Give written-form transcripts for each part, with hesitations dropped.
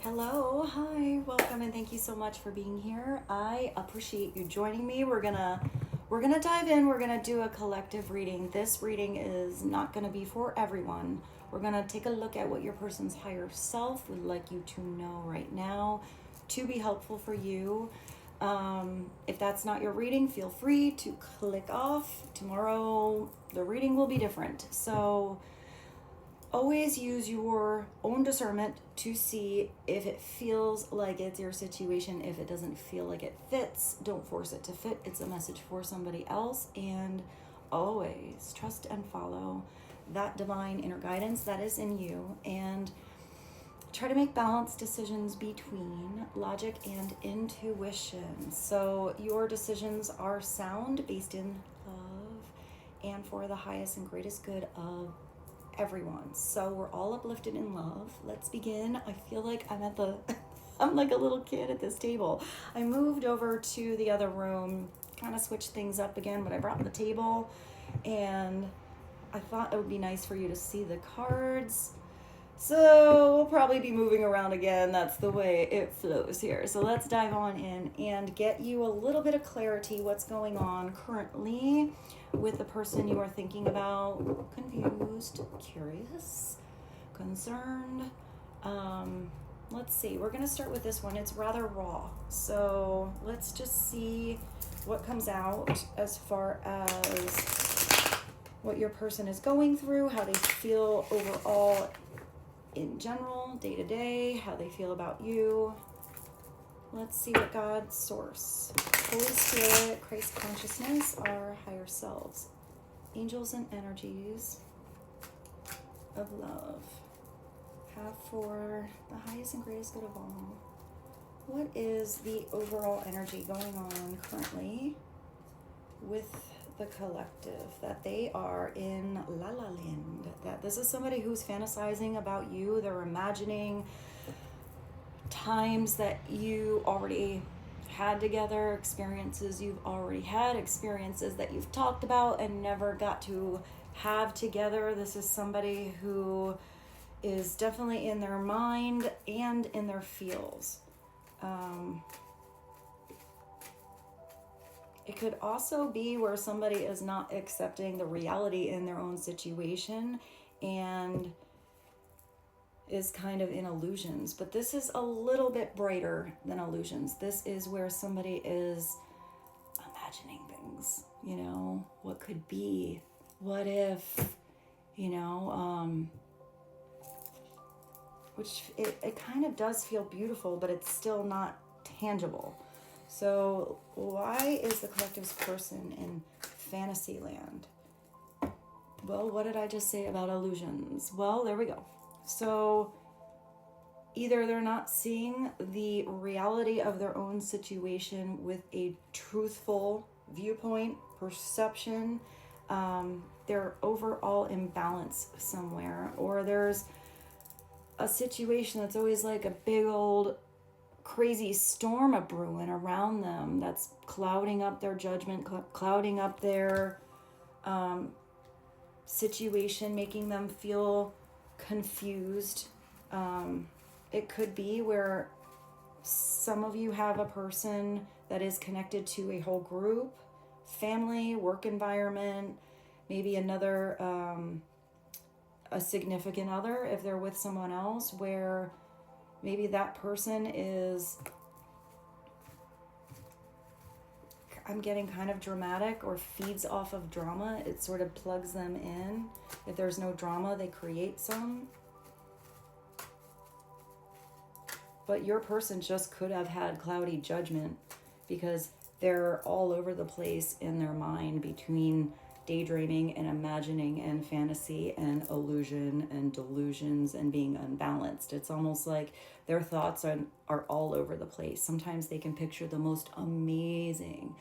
Hello, hi, welcome, and thank you so much for being here. I appreciate you joining me. We're gonna dive in. We're gonna do a collective reading. This reading is not gonna be for everyone. We're gonna take a look at what your person's higher self would like you to know right now to be helpful for you. If that's not your reading, feel free to click off. Tomorrow the reading will be different. So always use your own discernment to see if it feels like it's your situation. If it doesn't feel like it fits, don't force it to fit. It's a message for somebody else. And always trust and follow that divine inner guidance that is in you, and try to make balanced decisions between logic and intuition. So your decisions are sound, based in love, and for the highest and greatest good of everyone. So we're all uplifted in love. Let's begin. I feel like I'm like a little kid at this table. I moved over to the other room, kind of switched things up again, but I brought the table, and I thought it would be nice for you to see the cards. So we'll probably be moving around again. That's the way it flows here. So let's dive on in and get you a little bit of clarity what's going on currently with the person you are thinking about. Confused, curious, concerned. Let's see. We're going to start with this one. It's rather raw. So let's just see what comes out as far as what your person is going through, how they feel overall in general, day to day, how they feel about you. Let's see what God, Source, Holy Spirit, Christ consciousness, our higher selves, angels and energies of love have for the highest and greatest good of all. What is the overall energy going on currently with the collective, that they are in La La Land, that this is somebody who's fantasizing about you? They're imagining times that you already had together, experiences you've already had, experiences that you've talked about and never got to have together. This is somebody who is definitely in their mind and in their feels. It could also be where somebody is not accepting the reality in their own situation and is kind of in illusions. But this is a little bit brighter than illusions. This is where somebody is imagining things, what could be, what if, which it kind of does feel beautiful, but it's still not tangible. So why is the collective's person in fantasy land? Well, what did I just say about illusions? Well, there we go. So either they're not seeing the reality of their own situation with a truthful viewpoint, perception, they're overall imbalance somewhere, or there's a situation that's always like a big old crazy storm a brewing around them that's clouding up their judgment, clouding up their situation, making them feel confused. It could be where some of you have a person that is connected to a whole group, family, work environment, maybe another a significant other if they're with someone else, where maybe that person is, I'm getting kind of dramatic or feeds off of drama. It sort of plugs them in. If there's no drama, they create some. But your person just could have had cloudy judgment because they're all over the place in their mind between daydreaming and imagining and fantasy and illusion and delusions and being unbalanced. It's almost like their thoughts are all over the place. Sometimes they can picture the most amazing,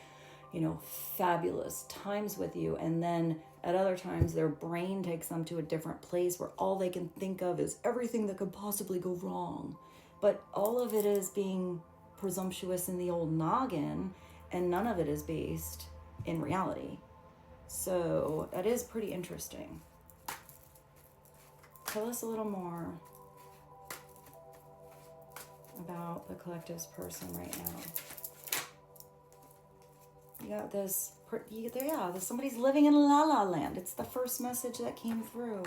fabulous times with you, and then at other times their brain takes them to a different place where all they can think of is everything that could possibly go wrong. But all of it is being presumptuous in the old noggin, and none of it is based in reality. So that is pretty interesting. Tell us a little more. about the collective's person right now. You got this, somebody's living in la la land. It's the first message that came through.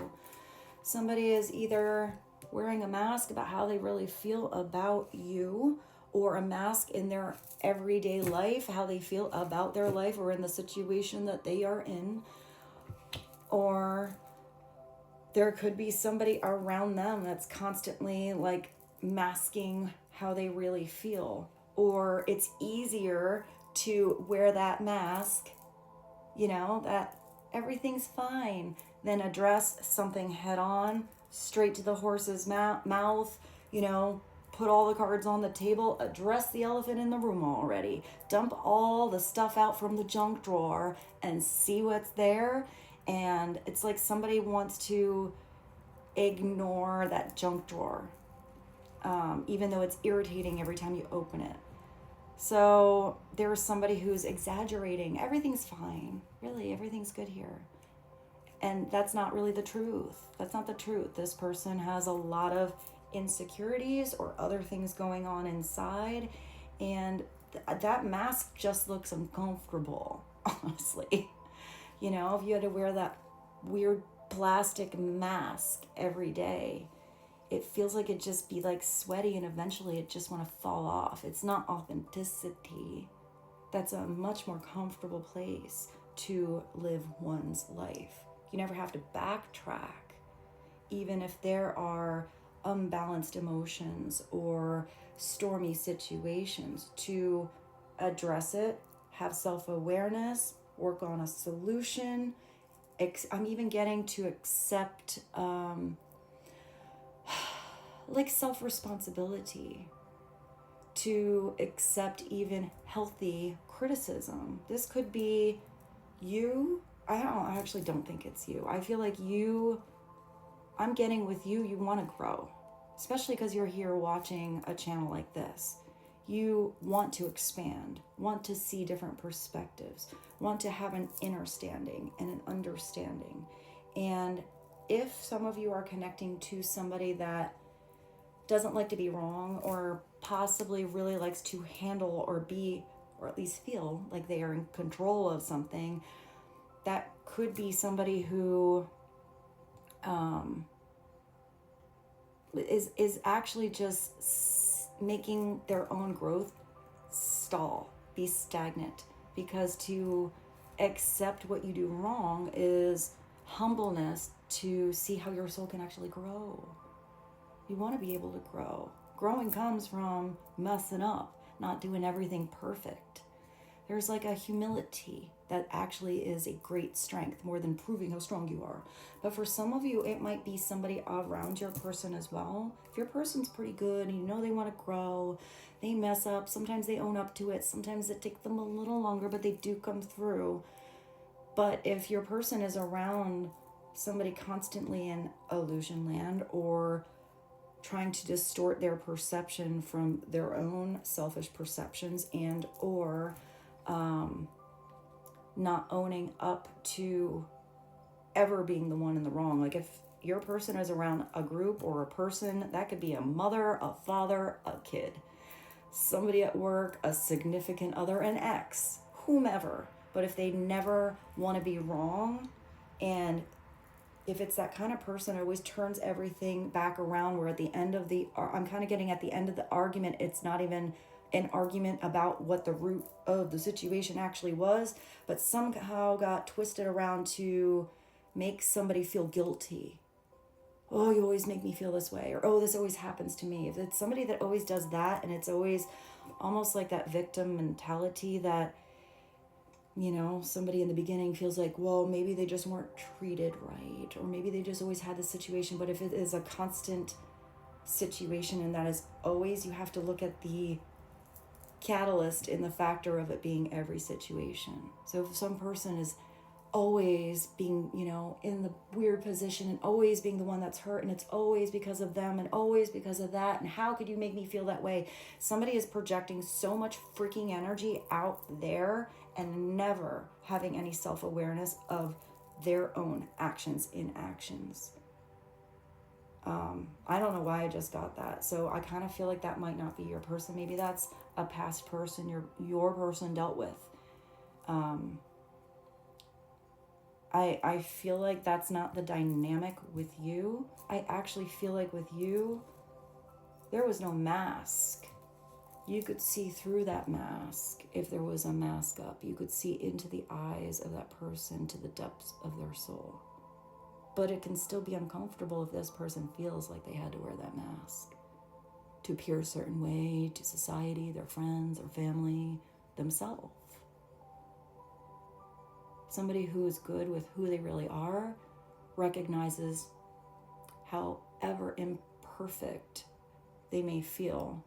Somebody is either wearing a mask about how they really feel about you, or a mask in their everyday life, how they feel about their life or in the situation that they are in. Or there could be somebody around them that's constantly like masking how they really feel. Or it's easier to wear that mask, that everything's fine, than address something head on, straight to the horse's mouth, put all the cards on the table, address the elephant in the room already, dump all the stuff out from the junk drawer and see what's there. And it's like somebody wants to ignore that junk drawer, even though it's irritating every time you open it. So there's somebody who's exaggerating. Everything's fine. Really, everything's good here. And that's not really the truth. That's not the truth. This person has a lot of insecurities or other things going on inside. And that mask just looks uncomfortable, honestly. If you had to wear that weird plastic mask every day, it feels like it'd just be like sweaty, and eventually it just want to fall off. It's not authenticity. That's a much more comfortable place to live one's life. You never have to backtrack, even if there are unbalanced emotions or stormy situations, to address it, have self-awareness, work on a solution. I'm even getting to accept like self-responsibility, to accept even healthy criticism. This could be you. I actually don't think it's you. I feel like I'm getting with you want to grow, especially because you're here watching a channel like this. You want to expand, want to see different perspectives, want to have an understanding and an understanding. And if some of you are connecting to somebody that doesn't like to be wrong, or possibly really likes to handle or be, or at least feel like they are in control of something, that could be somebody who is actually just making their own growth stall, be stagnant. Because to accept what you do wrong is humbleness, to see how your soul can actually grow. You want to be able to grow. Growing comes from messing up, not doing everything perfect. There's like a humility that actually is a great strength, more than proving how strong you are. But for some of you, it might be somebody around your person as well. If your person's pretty good and they want to grow, they mess up. Sometimes they own up to it. Sometimes it takes them a little longer, but they do come through. But if your person is around somebody constantly in illusion land, or trying to distort their perception from their own selfish perceptions, and or not owning up to ever being the one in the wrong. Like if your person is around a group or a person, that could be a mother, a father, a kid, somebody at work, a significant other, an ex, whomever. But if they never want to be wrong, and if it's that kind of person who always turns everything back around, where at the end of I'm kind of getting at the end of the argument, it's not even an argument about what the root of the situation actually was, but somehow got twisted around to make somebody feel guilty. Oh, you always make me feel this way, or oh, this always happens to me. If it's somebody that always does that, and it's always almost like that victim mentality that, somebody in the beginning feels like, well, maybe they just weren't treated right, or maybe they just always had this situation. But if it is a constant situation, and that is always, you have to look at the catalyst in the factor of it being every situation. So if some person is always being, in the weird position, and always being the one that's hurt, and it's always because of them, and always because of that, and how could you make me feel that way? Somebody is projecting so much freaking energy out there and never having any self-awareness of their own actions, inactions. I don't know why I just got that. So I kind of feel like that might not be your person. Maybe that's a past person your person dealt with. I feel like that's not the dynamic with you. I actually feel like with you, there was no mask. You could see through that mask. If there was a mask up, you could see into the eyes of that person, to the depths of their soul. But it can still be uncomfortable if this person feels like they had to wear that mask to appear a certain way to society, their friends, their family, themselves. Somebody who is good with who they really are recognizes however imperfect they may feel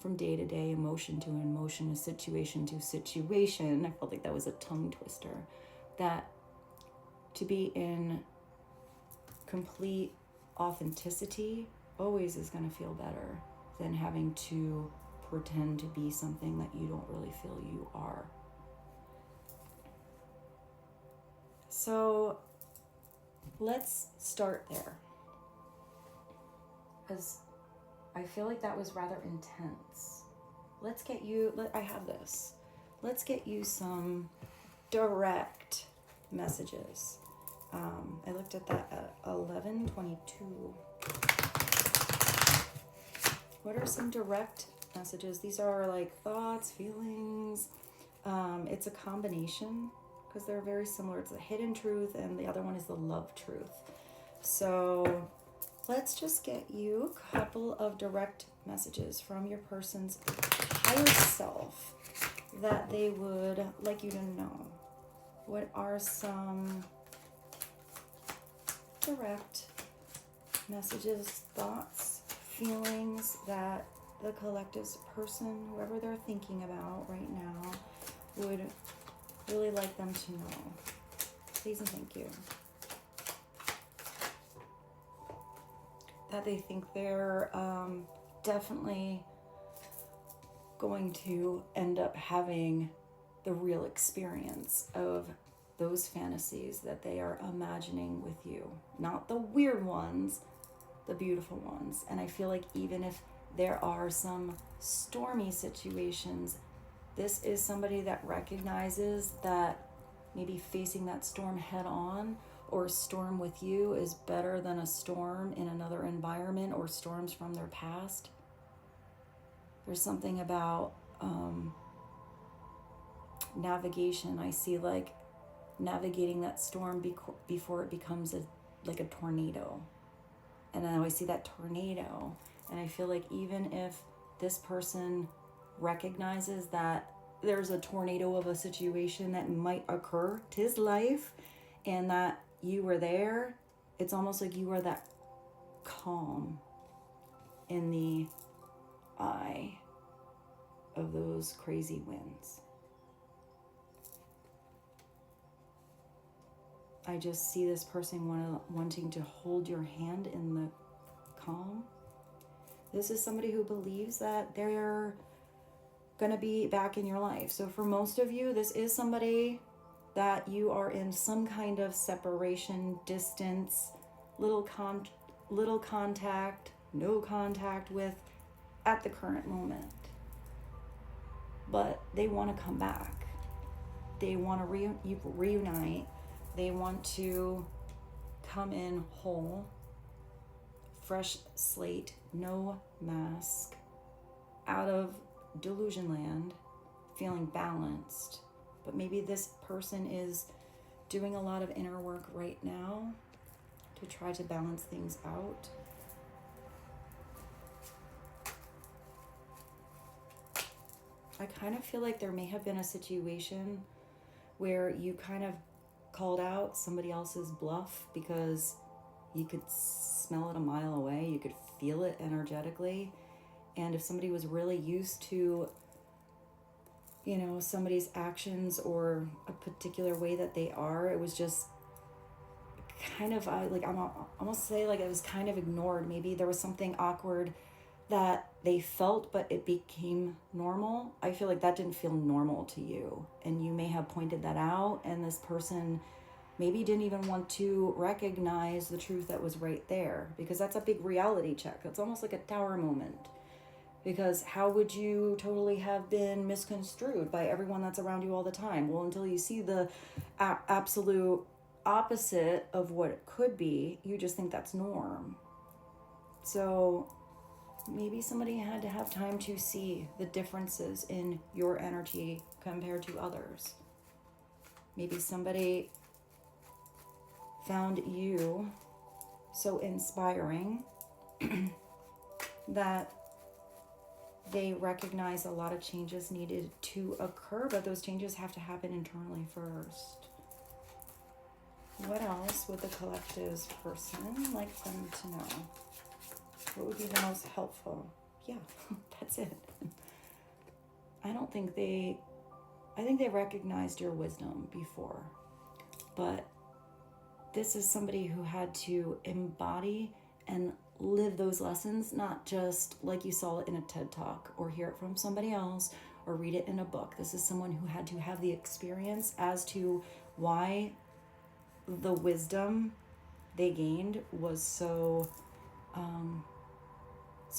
from day to day, emotion to emotion, situation to situation. I felt like that was a tongue twister. That to be in complete authenticity always is going to feel better than having to pretend to be something that you don't really feel you are. So let's start there, because I feel like that was rather intense. Let's get you, I have this. Let's get you some direct messages. I looked at that at 11:22. What are some direct messages? These are like thoughts, feelings. It's a combination because they're very similar. It's the hidden truth and the other one is the love truth. So let's just get you a couple of direct messages from your person's higher self that they would like you to know. What are some direct messages, thoughts, feelings that the collective's person, whoever they're thinking about right now, would really like them to know? Please and thank you. That they think they're definitely going to end up having the real experience of those fantasies that they are imagining with you. Not the weird ones, the beautiful ones. And I feel like even if there are some stormy situations, this is somebody that recognizes that maybe facing that storm head on or a storm with you is better than a storm in another environment or storms from their past. There's something about navigation. I see like navigating that storm before it becomes like a tornado. And then I see that tornado, and I feel like even if this person recognizes that there's a tornado of a situation that might occur, 'tis life, and that you were there, it's almost like you are that calm in the eye of those crazy winds. I just see this person wanting to hold your hand in the calm. This is somebody who believes that they're going to be back in your life. So for most of you, this is somebody that you are in some kind of separation, distance, little contact, no contact with at the current moment. But they want to come back. They want to reunite. They want to come in whole, fresh slate, no mask, out of delusion land, feeling balanced. But maybe this person is doing a lot of inner work right now to try to balance things out. I kind of feel like there may have been a situation where you kind of called out somebody else's bluff because you could smell it a mile away, you could feel it energetically. And if somebody was really used to, you know, somebody's actions or a particular way that they are, it was just kind of like, I'm almost say like it was kind of ignored. Maybe there was something awkward that they felt, but it became normal. I feel like that didn't feel normal to you, and you may have pointed that out, and this person maybe didn't even want to recognize the truth that was right there, because that's a big reality check. It's almost like a tower moment. Because how would you totally have been misconstrued by everyone that's around you all the time? Well, until you see the absolute opposite of what it could be, you just think that's norm. So maybe somebody had to have time to see the differences in your energy compared to others. Maybe somebody found you so inspiring that they recognize a lot of changes needed to occur, but those changes have to happen internally first. What else would the collective's person like them to know? What would be the most helpful? Yeah, that's it. I think they recognized your wisdom before, but this is somebody who had to embody and live those lessons, not just like you saw it in a TED Talk or hear it from somebody else or read it in a book. This is someone who had to have the experience as to why the wisdom they gained was so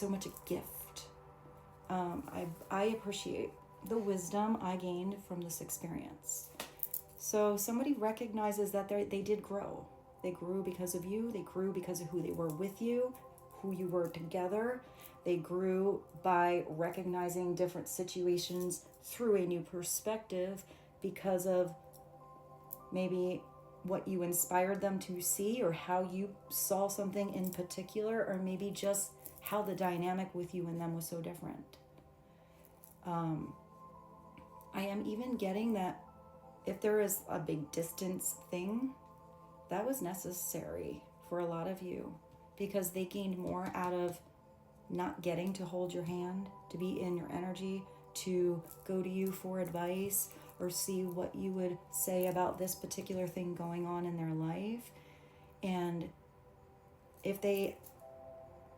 much a gift. I appreciate the wisdom I gained from this experience. So somebody recognizes that they did grow. They grew because of you. They grew because of who they were with you, who you were together. They grew by recognizing different situations through a new perspective because of maybe what you inspired them to see, or how you saw something in particular, or maybe just how the dynamic with you and them was so different. I am even getting that if there is a big distance thing, that was necessary for a lot of you, because they gained more out of not getting to hold your hand, to be in your energy, to go to you for advice or see what you would say about this particular thing going on in their life. And if they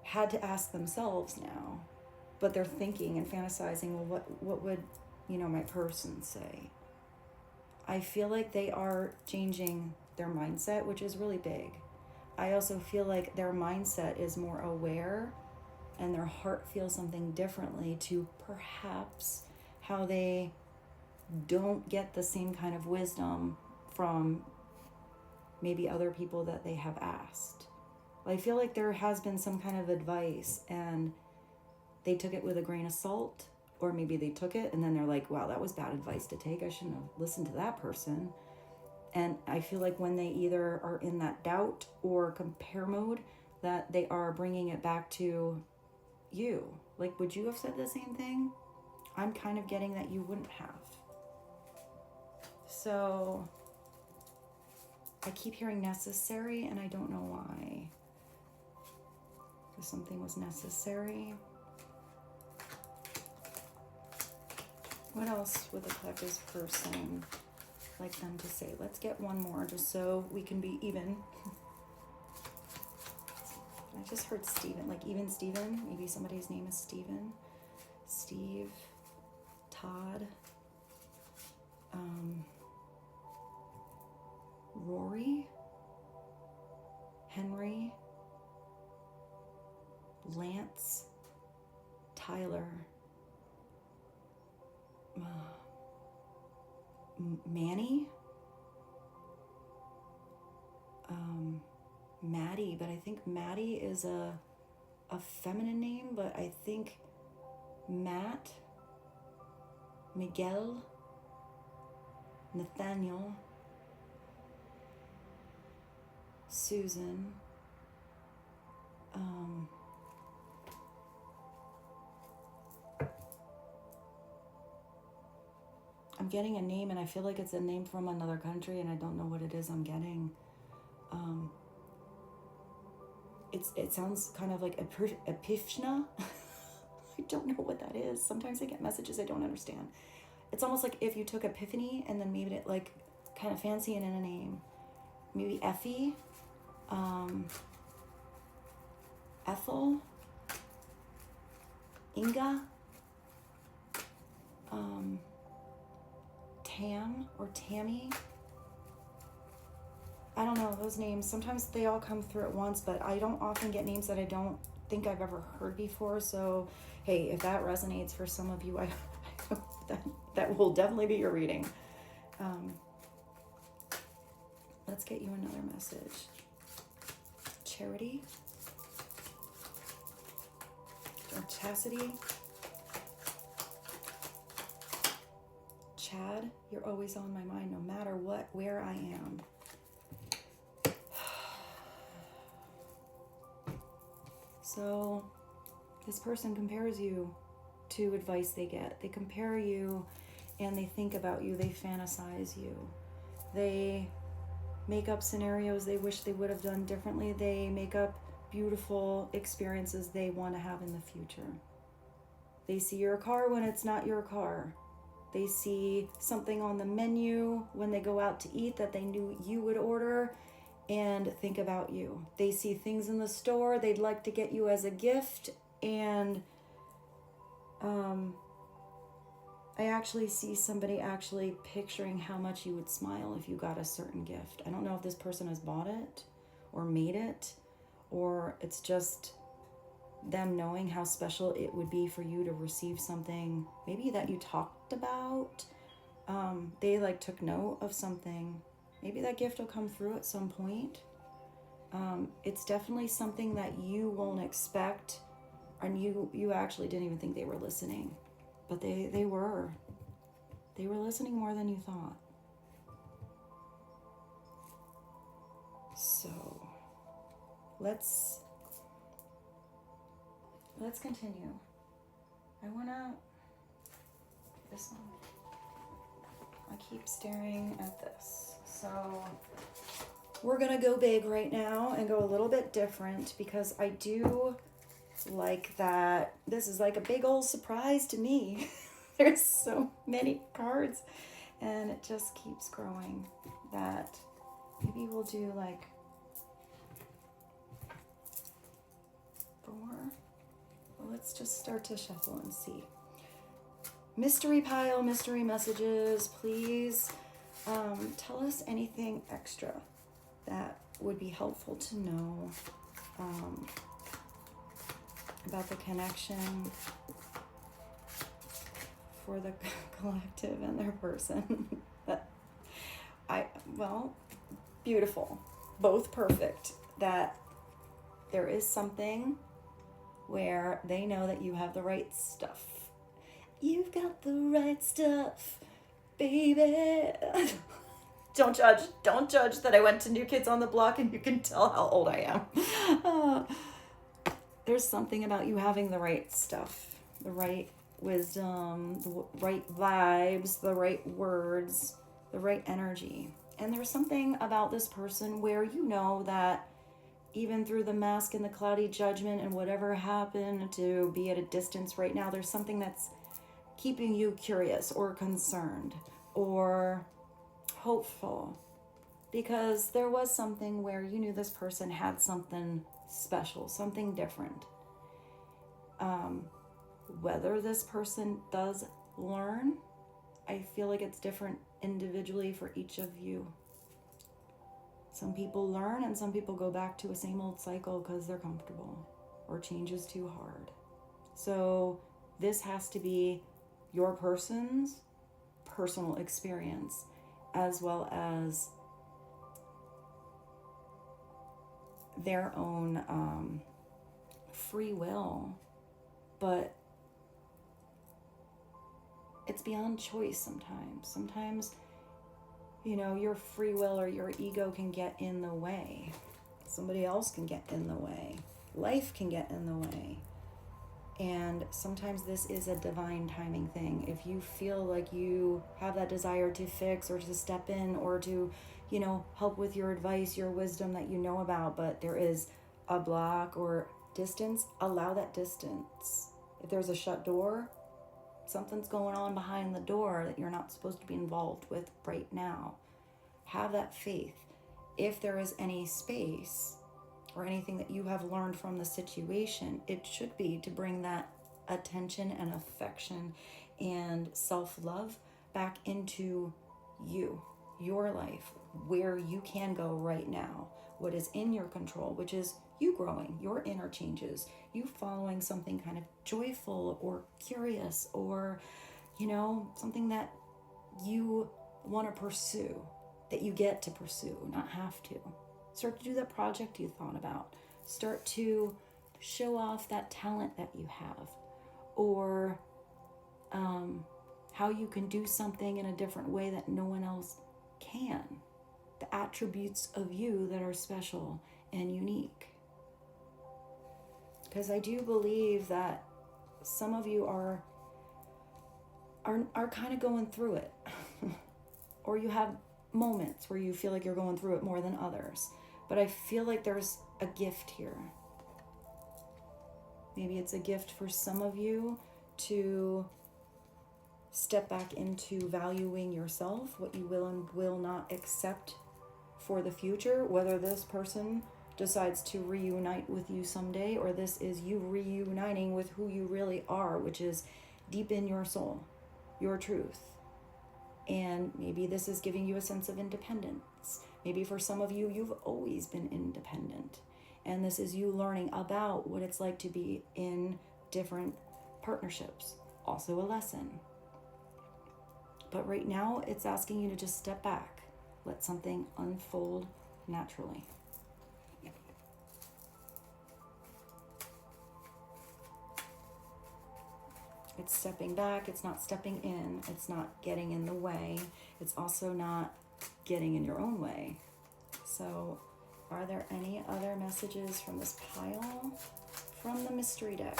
had to ask themselves now, but they're thinking and fantasizing, well, what would, my person say? I feel like they are changing their mindset, which is really big. I also feel like their mindset is more aware and their heart feels something differently to perhaps how they don't get the same kind of wisdom from maybe other people that they have asked. I feel like there has been some kind of advice and they took it with a grain of salt, or maybe they took it and then they're like, wow, that was bad advice to take. I shouldn't have listened to that person. And I feel like when they either are in that doubt or compare mode, that they are bringing it back to you. Like, would you have said the same thing? I'm kind of getting that you wouldn't have. So I keep hearing necessary, and I don't know why. If something was necessary. What else would the collective's person like them to say? Let's get one more just so we can be even. I just heard Steven, like even Steven. Maybe somebody's name is Steven. Steve, Todd, Rory, Henry, Lance, Tyler, Manny, Maddie, but I think Maddie is a feminine name, but I think Matt, Miguel, Nathaniel, Susan, I'm getting a name, and I feel like it's a name from another country, and I don't know what it is I'm getting. It sounds kind of like Epiphana. I don't know what that is. Sometimes I get messages I don't understand. It's almost like if you took Epiphany and then made it like kind of fancy and in a name. Maybe Effie, Ethel, Inga, Tam or Tammy, I don't know, those names, sometimes they all come through at once, but I don't often get names that I don't think I've ever heard before. So, hey, if that resonates for some of you, I hope that will definitely be your reading. Let's get you another message. Charity or chastity. Chad, you're always on my mind no matter what, where I am. So this person compares you to advice they get. They compare you and they think about you. They fantasize you. They make up scenarios they wish they would have done differently. They make up beautiful experiences they want to have in the future. They see your car when it's not your car. They see something on the menu when they go out to eat that they knew you would order and think about you. They see things in the store they'd like to get you as a gift, and I actually see somebody actually picturing how much you would smile if you got a certain gift. I don't know if this person has bought it or made it, or it's just them knowing how special it would be for you to receive something maybe that you talked about. They like took note of something. Maybe that gift will come through at some point. It's definitely something that you won't expect, and you actually didn't even think they were listening, but they were listening more than you thought. So let's continue. This one, I keep staring at this. So we're gonna go big right now and go a little bit different, because I do like that this is like a big old surprise to me. There's so many cards and it just keeps growing, that maybe we'll do like 4. Well, let's just start to shuffle and see. Mystery pile, mystery messages, please tell us anything extra that would be helpful to know about the connection for the collective and their person. Well, beautiful, both perfect, that there is something where they know that you have the right stuff. You've got the right stuff, baby. Don't judge that I went to New Kids on the Block and you can tell how old I am. There's something about you having the right stuff, the right wisdom, the right vibes, the right words, the right energy. And there's something about this person where you know that even through the mask and the cloudy judgment and whatever happened to be at a distance right now, there's something that's keeping you curious or concerned or hopeful, because there was something where you knew this person had something special, something different. Whether this person does learn, I feel like it's different individually for each of you. Some people learn and some people go back to a same old cycle because they're comfortable or change is too hard. So this has to be your person's personal experience as well as their own free will, but it's beyond choice sometimes. Sometimes, you know, your free will or your ego can get in the way. Somebody else can get in the way. Life can get in the way. And sometimes this is a divine timing thing. If you feel like you have that desire to fix or to step in or to, you know, help with your advice, your wisdom that you know about, but there is a block or distance, allow that distance. If there's a shut door, something's going on behind the door that you're not supposed to be involved with right now. Have that faith. If there is any space or anything that you have learned from the situation, it should be to bring that attention and affection and self-love back into you, your life, where you can go right now, what is in your control, which is you growing, your inner changes, you following something kind of joyful or curious, or, you know, something that you want to pursue, that you get to pursue, not have to. Start to do that project you thought about. Start to show off that talent that you have, or how you can do something in a different way that no one else can. The attributes of you that are special and unique. Because I do believe that some of you are kind of going through it. Or you have moments where you feel like you're going through it more than others. But I feel like there's a gift here. Maybe it's a gift for some of you to step back into valuing yourself, what you will and will not accept for the future, whether this person decides to reunite with you someday, or this is you reuniting with who you really are, which is deep in your soul, your truth. And maybe this is giving you a sense of independence. Maybe for some of you, you've always been independent. And this is you learning about what it's like to be in different partnerships. Also a lesson. But right now, it's asking you to just step back. Let something unfold naturally. It's stepping back. It's not stepping in. It's not getting in the way. It's also not getting in your own way. So, are there any other messages from this pile? From the mystery deck.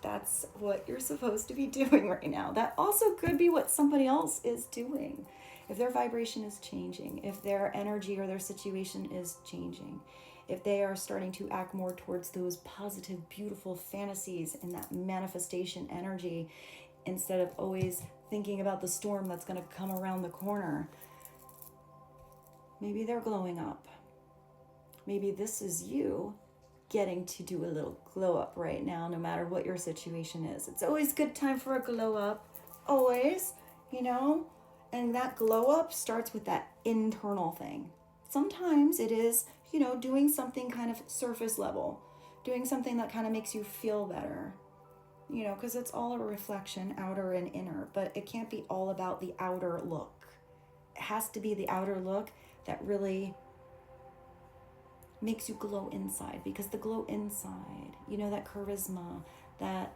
That's what you're supposed to be doing right now. That also could be what somebody else is doing. If their vibration is changing, if their energy or their situation is changing, if they are starting to act more towards those positive, beautiful fantasies and that manifestation energy, instead of always thinking about the storm that's going to come around the corner, maybe they're glowing up. Maybe this is you getting to do a little glow up right now, no matter what your situation is. It's always a good time for a glow up, always, you know, and that glow up starts with that internal thing. Sometimes it is, you know, doing something kind of surface level, doing something that kind of makes you feel better, you know, because it's all a reflection, outer and inner, but it can't be all about the outer look. It has to be the outer look that really makes you glow inside, because the glow inside, you know, that charisma, that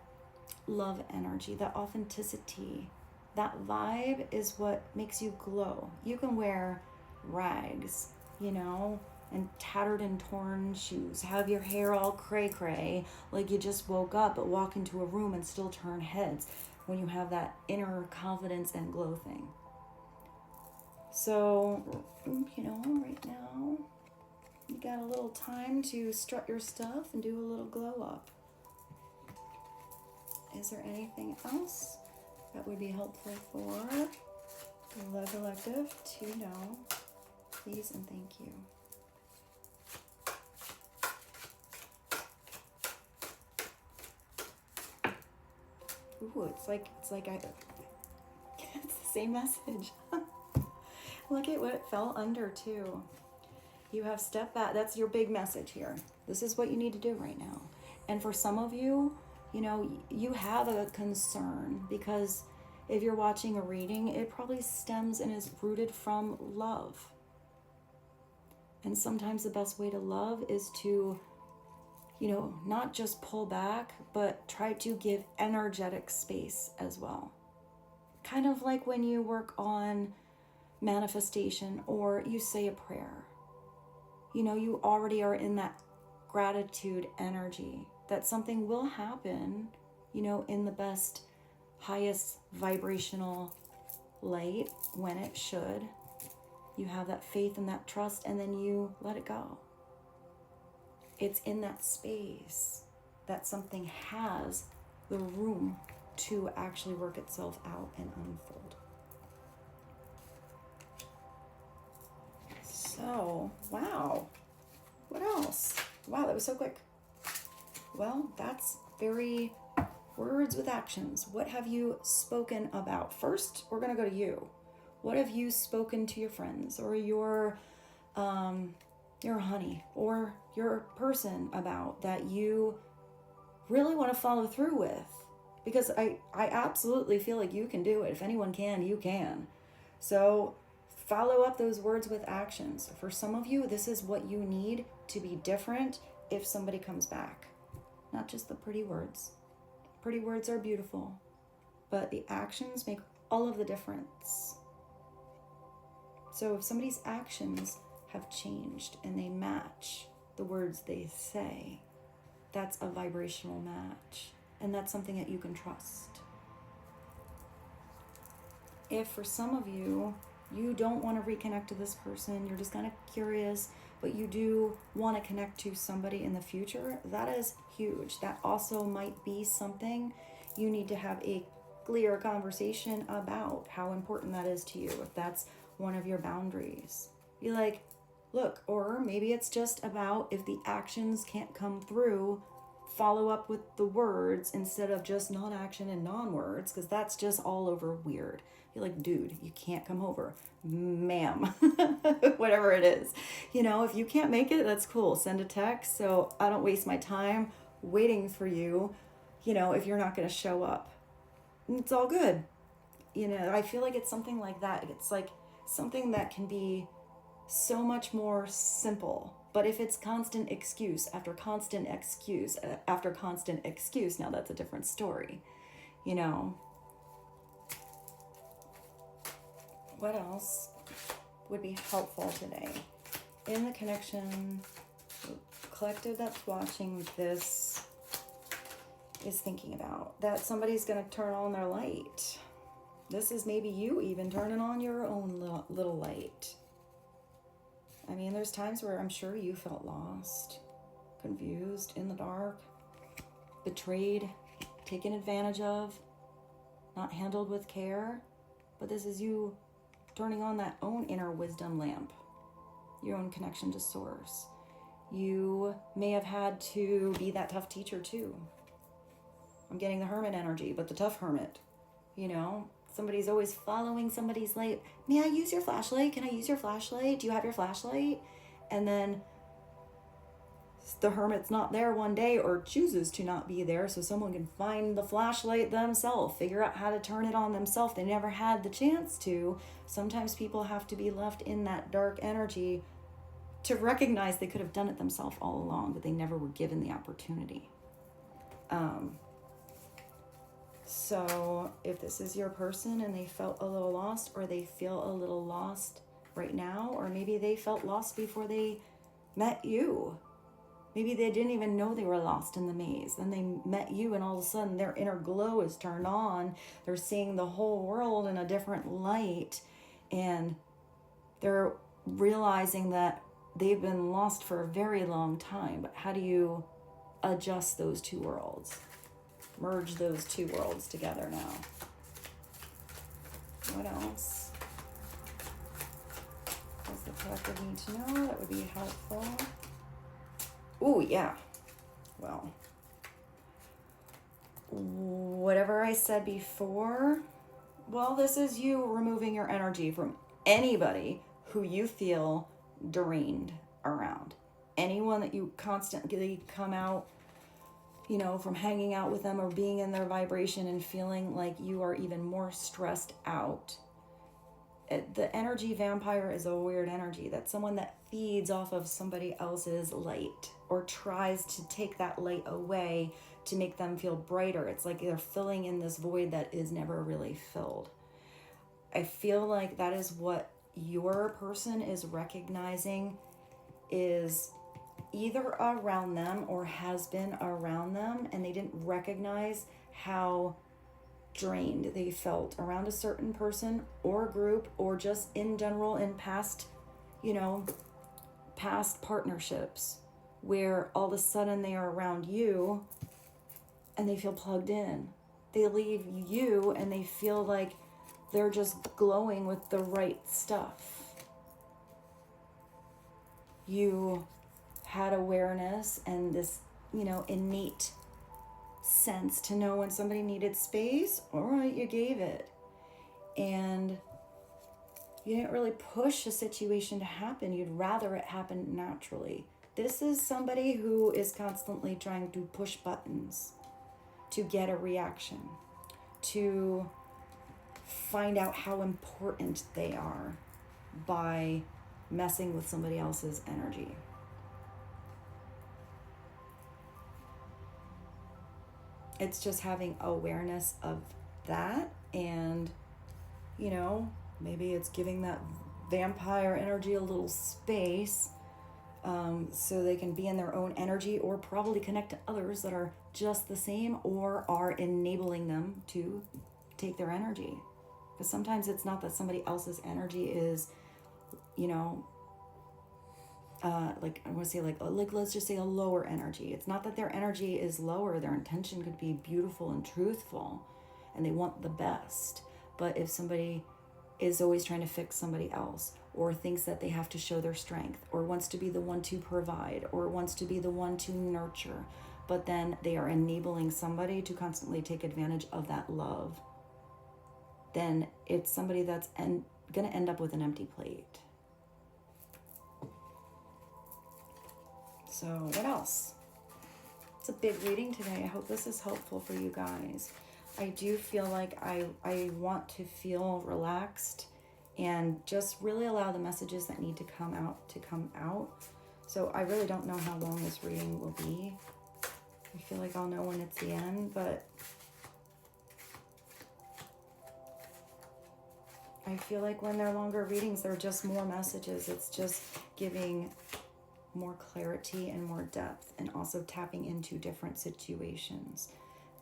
love energy, that authenticity, that vibe is what makes you glow. You can wear rags, you know, and tattered and torn shoes, have your hair all cray-cray, like you just woke up, but walk into a room and still turn heads when you have that inner confidence and glow thing. So, you know, right now, you got a little time to strut your stuff and do a little glow up. Is there anything else that would be helpful for the collective to know? Please and thank you. Ooh, it's the same message. Look at what it fell under too. You have stepped back. That's your big message here. This is what you need to do right now. And for some of you, you know, you have a concern, because if you're watching a reading, it probably stems and is rooted from love. And sometimes the best way to love is to, you know, not just pull back, but try to give energetic space as well. Kind of like when you work on manifestation or you say a prayer. You know, you already are in that gratitude energy that something will happen, you know, in the best, highest vibrational light when it should. You have that faith and that trust, and then you let it go. It's in that space that something has the room to actually work itself out and unfold. So, wow. What else? Wow, that was so quick. Well, that's very words with actions. What have you spoken about? First, we're going to go to you. What have you spoken to your friends or your honey or your person about that you really want to follow through with? Because I absolutely feel like you can do it. If anyone can, you can. So follow up those words with actions. For some of you, this is what you need to be different if somebody comes back. Not just the pretty words. Pretty words are beautiful, but the actions make all of the difference. So if somebody's actions have changed and they match the words they say, that's a vibrational match. And that's something that you can trust. If for some of you, you don't want to reconnect to this person, you're just kind of curious, but you do want to connect to somebody in the future, that is huge. That also might be something you need to have a clear conversation about how important that is to you. If that's one of your boundaries, be like, look, or maybe it's just about if the actions can't come through, follow up with the words instead of just non-action and non-words, because that's just all over weird. You're like, dude, you can't come over, ma'am, whatever it is. You know, if you can't make it, that's cool. Send a text so I don't waste my time waiting for you, you know, if you're not going to show up. It's all good. You know, I feel like it's something like that. It's like something that can be so much more simple. But if it's constant excuse after constant excuse after constant excuse, now that's a different story, you know. What else would be helpful today? In the connection, the collective that's watching this is thinking about that somebody's going to turn on their light. This is maybe you even turning on your own little light. I mean, there's times where I'm sure you felt lost, confused, in the dark, betrayed, taken advantage of, not handled with care. But this is you turning on that own inner wisdom lamp, your own connection to source. You may have had to be that tough teacher too. I'm getting the hermit energy, but the tough hermit, you know? Somebody's always following somebody's light. May I use your flashlight? Can I use your flashlight? Do you have your flashlight? And then the hermit's not there one day or chooses to not be there so someone can find the flashlight themselves, figure out how to turn it on themselves. They never had the chance to. Sometimes people have to be left in that dark energy to recognize they could have done it themselves all along, but they never were given the opportunity. So if this is your person and they felt a little lost, or they feel a little lost right now, or maybe they felt lost before they met you. Maybe they didn't even know they were lost in the maze. Then they met you and all of a sudden their inner glow is turned on. They're seeing the whole world in a different light, and they're realizing that they've been lost for a very long time. But how do you adjust those two worlds? Merge those two worlds together now. What else does the collective need to know that would be helpful? Oh, yeah. Well, whatever I said before, well, this is you removing your energy from anybody who you feel drained around. Anyone that you constantly come out, you know, from hanging out with them or being in their vibration and feeling like you are even more stressed out. The energy vampire is a weird energy. That's someone that feeds off of somebody else's light or tries to take that light away to make them feel brighter. It's like they're filling in this void that is never really filled. I feel like that is what your person is recognizing is either around them or has been around them, and they didn't recognize how drained they felt around a certain person or group, or just in general in past, you know, past partnerships, where all of a sudden they are around you and they feel plugged in. They leave you and they feel like they're just glowing with the right stuff. You had awareness and this, you know, innate sense to know when somebody needed space. All right, you gave it. And You didn't really push a situation to happen. You'd rather it happen naturally. This is somebody who is constantly trying to push buttons to get a reaction, to find out how important they are by messing with somebody else's energy. It's just having awareness of that, and, you know, maybe it's giving that vampire energy a little space, so they can be in their own energy, or probably connect to others that are just the same, or are enabling them to take their energy. Because sometimes it's not that somebody else's energy is, you know, like I want to say like let's just say a lower energy. It's not that their energy is lower. Their intention could be beautiful and truthful, and they want the best. But if somebody is always trying to fix somebody else, or thinks that they have to show their strength, or wants to be the one to provide, or wants to be the one to nurture, but then they are enabling somebody to constantly take advantage of that love, then it's somebody that's going to end up with an empty plate. So what else? It's a big reading today. I hope this is helpful for you guys. I do feel like I want to feel relaxed and just really allow the messages that need to come out. So I really don't know how long this reading will be. I feel like I'll know when it's the end, but I feel like when they're longer readings, they're just more messages. It's just giving more clarity and more depth, and also tapping into different situations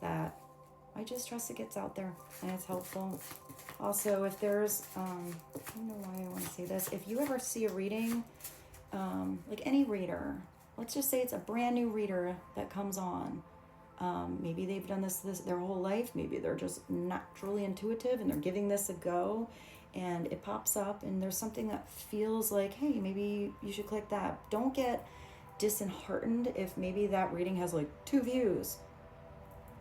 that I just trust it gets out there and it's helpful. Also, if there's, I don't know why I want to say this. If you ever see a reading, like any reader, let's just say it's a brand new reader that comes on. Maybe they've done this their whole life. Maybe they're just naturally intuitive and they're giving this a go, and it pops up and there's something that feels like, hey, maybe you should click that. Don't get disheartened if maybe that reading has like 2 views.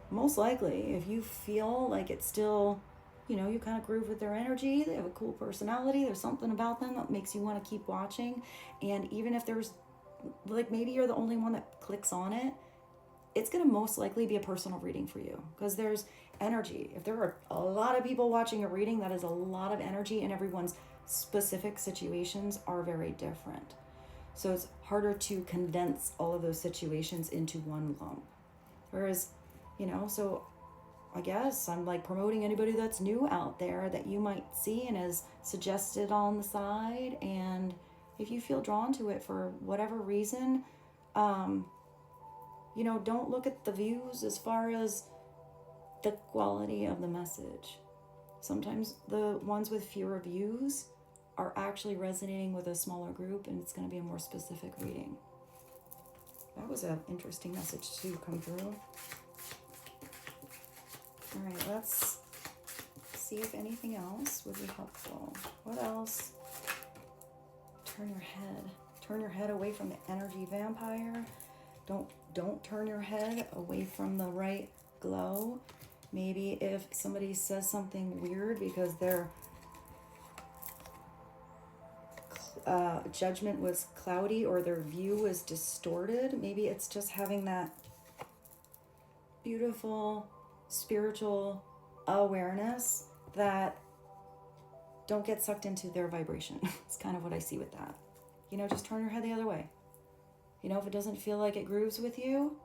Most likely, if you feel like it's still, you know, you kind of groove with their energy, they have a cool personality, there's something about them that makes you want to keep watching. And even if there's, like, maybe you're the only one that clicks on it, it's going to most likely be a personal reading for you, because there's energy. If there are a lot of people watching a reading, that is a lot of energy, and everyone's specific situations are very different. So it's harder to condense all of those situations into one lump. Whereas, you know, so I guess I'm like promoting anybody that's new out there that you might see and is suggested on the side. And if you feel drawn to it for whatever reason, you know, don't look at the views as far as the quality of the message. Sometimes the ones with fewer views are actually resonating with a smaller group, and it's going to be a more specific reading. That was an interesting message to come through. All right, let's see if anything else would be helpful. What else? Turn your head. Turn your head away from the energy vampire. Don't turn your head away from the right glow. Maybe if somebody says something weird because their judgment was cloudy or their view was distorted, maybe it's just having that beautiful spiritual awareness that don't get sucked into their vibration. It's kind of what I see with that. You know, just turn your head the other way. You know, if it doesn't feel like it grooves with you,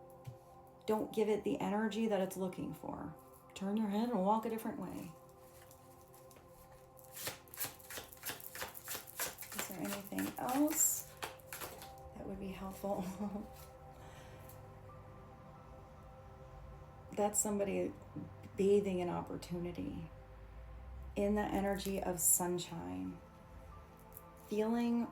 don't give it the energy that it's looking for. Turn your head and walk a different way. Is there anything else that would be helpful? That's somebody bathing in opportunity, in the energy of sunshine, feeling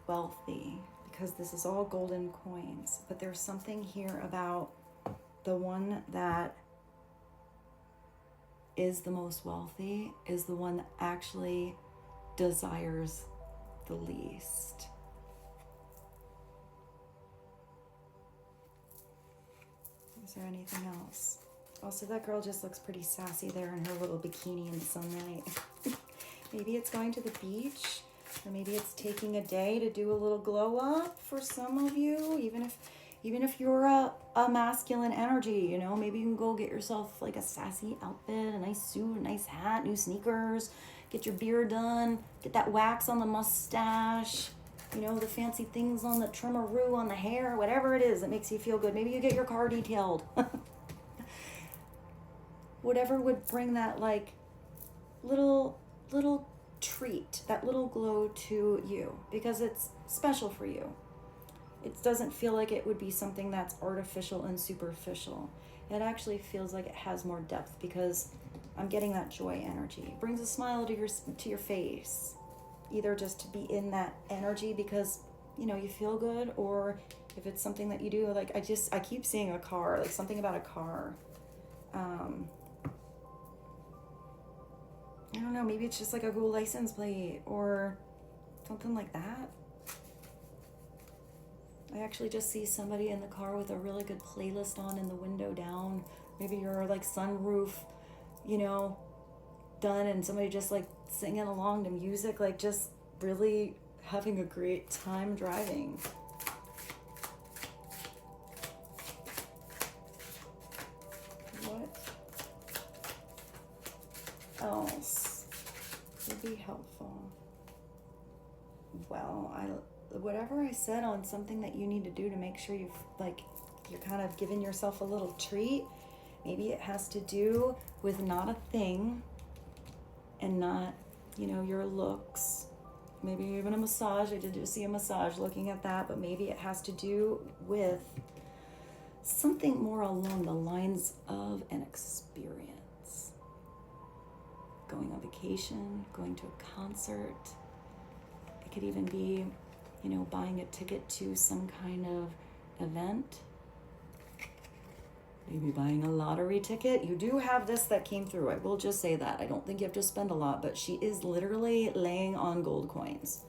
wealthy, because this is all golden coins. But there's something here about the one that is the most wealthy is the one that actually desires the least. Is there anything else? Also, that girl just looks pretty sassy there in her little bikini in the sunlight. Maybe it's going to the beach, or maybe it's taking a day to do a little glow up for some of you, even if you're a masculine energy, you know, maybe you can go get yourself like a sassy outfit, a nice suit, a nice hat, new sneakers, get your beard done, get that wax on the mustache, you know, the fancy things on the trimmeroo on the hair, whatever it is that makes you feel good. Maybe you get your car detailed. Whatever would bring that like little treat, that little glow to you, because it's special for you. It doesn't feel like it would be something that's artificial and superficial. It actually feels like it has more depth, because I'm getting that joy energy. It brings a smile to your face, either just to be in that energy because, you know, you feel good, or if it's something that you do, like I keep seeing a car, like something about a car. I don't know, maybe it's just like a cool license plate or something like that. I actually just see somebody in the car with a really good playlist on and the window down. Maybe your like sunroof, you know, done, and somebody just like singing along to music, like just really having a great time driving. What else would be helpful? Well, whatever I said on something that you need to do to make sure you're kind of giving yourself a little treat. Maybe it has to do with not a thing and not, you know, your looks. Maybe even a massage. I did just see a massage looking at that, but maybe it has to do with something more along the lines of an experience. Going on vacation, going to a concert. It could even be, you know, buying a ticket to some kind of event. Maybe buying a lottery ticket. You do have this that came through. I will just say that. I don't think you have to spend a lot, but she is literally laying on gold coins.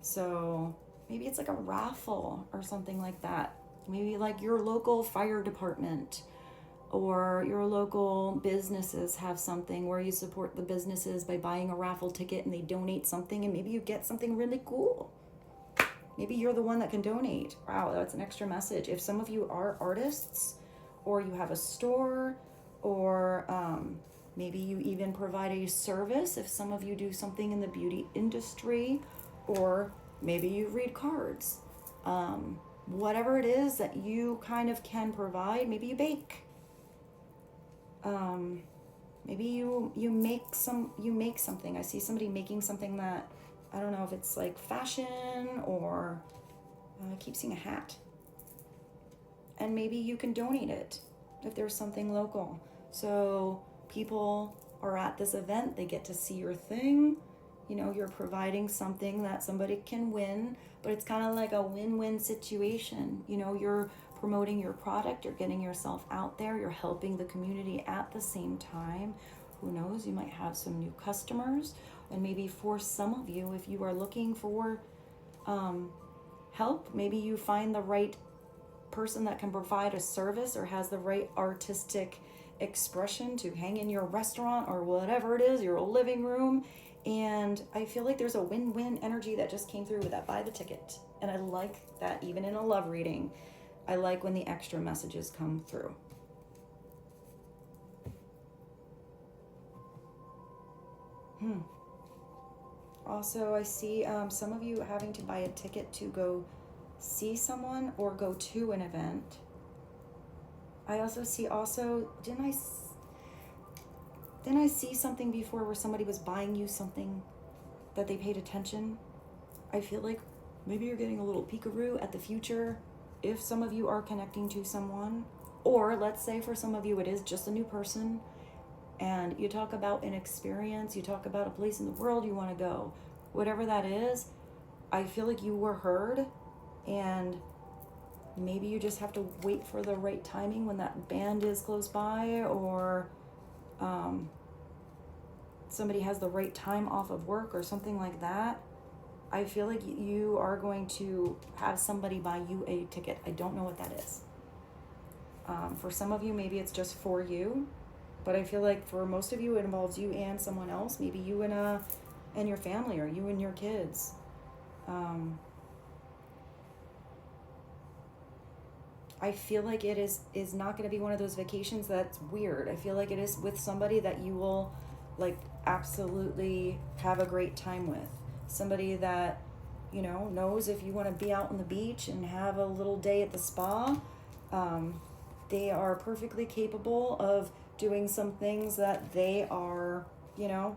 So maybe it's like a raffle or something like that. Maybe like your local fire department or your local businesses have something where you support the businesses by buying a raffle ticket and they donate something, and maybe you get something really cool. Maybe you're the one that can donate. Wow, that's an extra message. If some of you are artists, or you have a store, or maybe you even provide a service, if some of you do something in the beauty industry, or maybe you read cards. Whatever it is that you kind of can provide, maybe you bake. Maybe you make something. I see somebody making something that, I don't know if it's like fashion, or I keep seeing a hat. And maybe you can donate it if there's something local. So people are at this event, they get to see your thing. You know, you're providing something that somebody can win, but it's kind of like a win-win situation. You know, you're promoting your product, you're getting yourself out there, you're helping the community at the same time. Who knows, you might have some new customers. And maybe for some of you, if you are looking for help, maybe you find the right person that can provide a service or has the right artistic expression to hang in your restaurant or whatever it is, your living room. And I feel like there's a win-win energy that just came through with that. Buy the ticket. And I like that even in a love reading. I like when the extra messages come through. Also, I see some of you having to buy a ticket to go see someone or go to an event. I also see didn't I see something before where somebody was buying you something that they paid attention? I feel like maybe you're getting a little peekaroo at the future if some of you are connecting to someone. Or let's say for some of you it is just a new person, and you talk about an experience, you talk about a place in the world you want to go. Whatever that is, I feel like you were heard. And maybe you just have to wait for the right timing when that band is close by, or somebody has the right time off of work or something like that. I feel like you are going to have somebody buy you a ticket. I don't know what that is. For some of you, maybe it's just for you, but I feel like for most of you, it involves you and someone else. Maybe you and and your family, or you and your kids. I feel like it is not going to be one of those vacations that's weird. I feel like it is with somebody that you will like absolutely have a great time with. Somebody that, you know, knows if you want to be out on the beach and have a little day at the spa, they are perfectly capable of doing some things that they are, you know,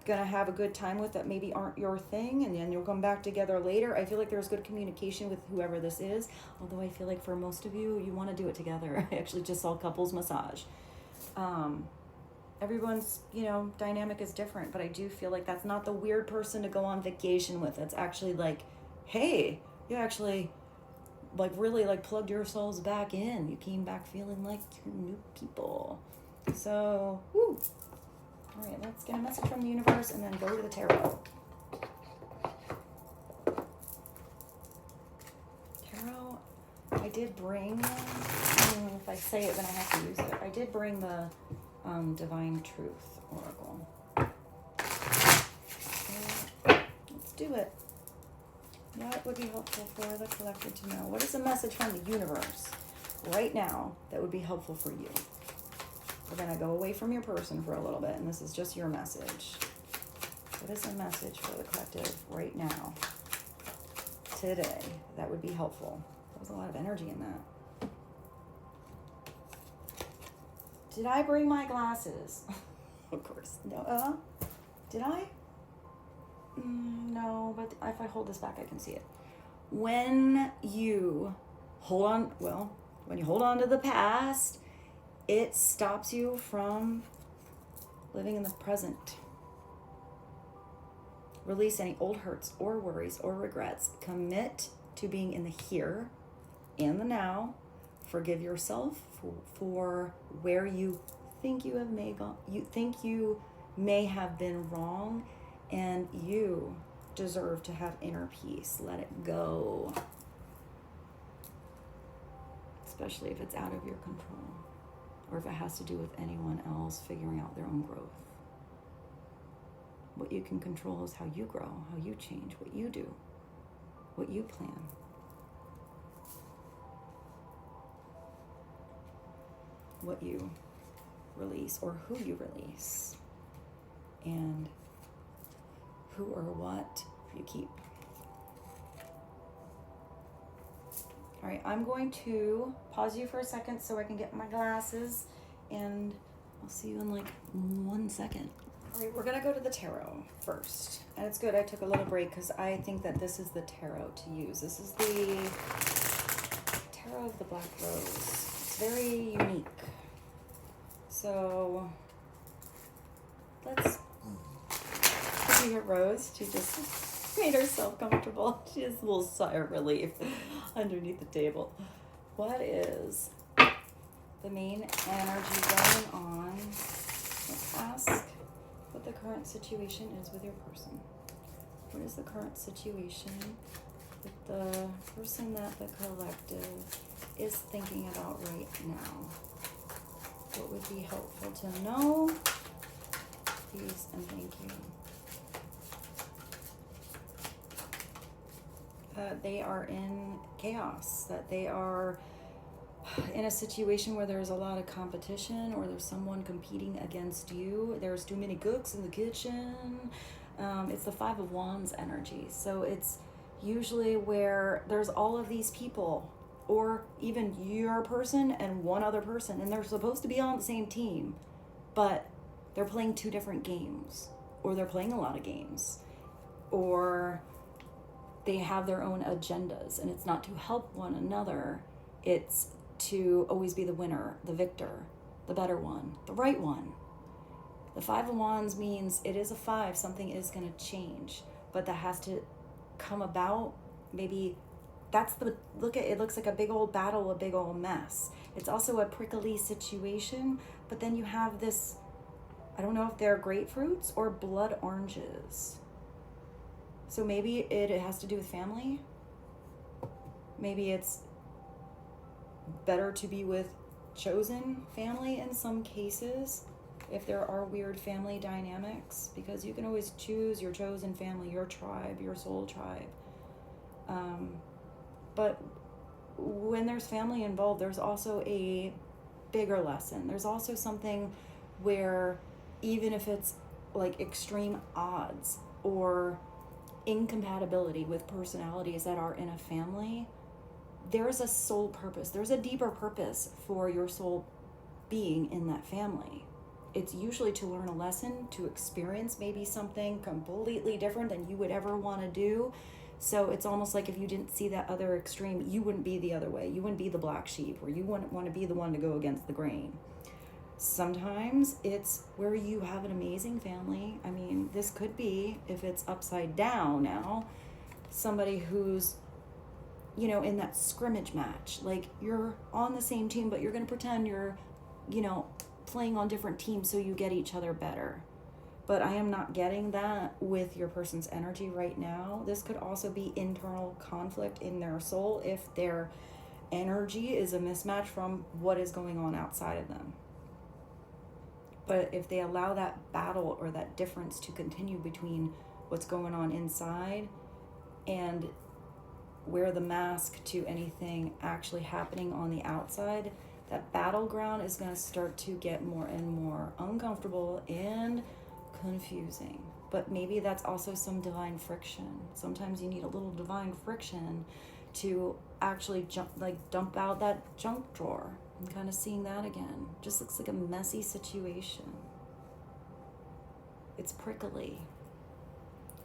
gonna have a good time with that maybe aren't your thing, and then you'll come back together later. I feel like there's good communication with whoever this is, although I feel like for most of you, you want to do it together. I actually just saw couples massage. Everyone's, you know, dynamic is different, but I do feel like that's not the weird person to go on vacation with. It's actually like, hey, you actually like really like plugged yourselves back in. You came back feeling like you're new people. So, woo. All right, let's get a message from the universe and then go to the tarot. Tarot, I did bring, if I say it, then I have to use it. I did bring the Divine Truth Oracle. So, let's do it. What would be helpful for the collective to know? What is the message from the universe right now that would be helpful for you? We're going to go away from your person for a little bit, and this is just your message. What is the message for the collective right now, today, that would be helpful? There was a lot of energy in that. Did I bring my glasses? Of course. No. Did I? No, but if I hold this back, I can see it. When you hold on to the past, it stops you from living in the present. Release any old hurts or worries or regrets. Commit to being in the here and the now. Forgive yourself for where you think you may have been wrong, and you deserve to have inner peace. Let it go. Especially if it's out of your control, or if it has to do with anyone else figuring out their own growth. What you can control is how you grow, how you change, what you do, what you plan. What you release, or who you release, and who or what you keep. All right, I'm going to pause you for a second so I can get my glasses, and I'll see you in like 1 second. All right, we're gonna go to the tarot first. And it's good I took a little break because I think that this is the tarot to use. This is the Tarot of the Black Rose. It's very unique. So let's see her Rose. She just made herself comfortable. She has a little sigh of relief underneath the table. What is the main energy going on? Let's ask what the current situation is with your person. What is the current situation with the person that the collective is thinking about right now? What would be helpful to know? Please and thank you. They are in chaos, that they are in a situation where there's a lot of competition, or there's someone competing against you. There's too many cooks in the kitchen. It's the Five of Wands energy. So it's usually where there's all of these people, or even your person and one other person, and they're supposed to be on the same team, but they're playing two different games, or they're playing a lot of games, or they have their own agendas, and it's not to help one another. It's to always be the winner, the victor, the better one, the right one. The Five of Wands means it is a five, something is going to change, but that has to come about. Maybe that's it looks like a big old battle, a big old mess. It's also a prickly situation, but then you have this, I don't know if they're grapefruits or blood oranges. So maybe it has to do with family. Maybe it's better to be with chosen family in some cases. if there are weird family dynamics, because you can always choose your chosen family, your tribe, your soul tribe. But when there's family involved, there's also a bigger lesson. There's also something where even if it's like extreme odds or incompatibility with personalities that are in a family, there's a soul purpose. There's a deeper purpose for your soul being in that family. It's usually to learn a lesson, to experience maybe something completely different than you would ever want to do. So it's almost like if you didn't see that other extreme, you wouldn't be the other way. You wouldn't be the black sheep, or you wouldn't want to be the one to go against the grain. Sometimes it's where you have an amazing family. I mean, this could be, if it's upside down now, somebody who's, you know, in that scrimmage match. Like, you're on the same team, but you're going to pretend you're, you know, playing on different teams so you get each other better. But I am not getting that with your person's energy right now. This could also be internal conflict in their soul if their energy is a mismatch from what is going on outside of them. But if they allow that battle or that difference to continue between what's going on inside and wear the mask to anything actually happening on the outside, that battleground is going to start to get more and more uncomfortable and confusing. But maybe that's also some divine friction. Sometimes you need a little divine friction to actually dump out that junk drawer. I'm kind of seeing that again. Just looks like a messy situation. It's prickly.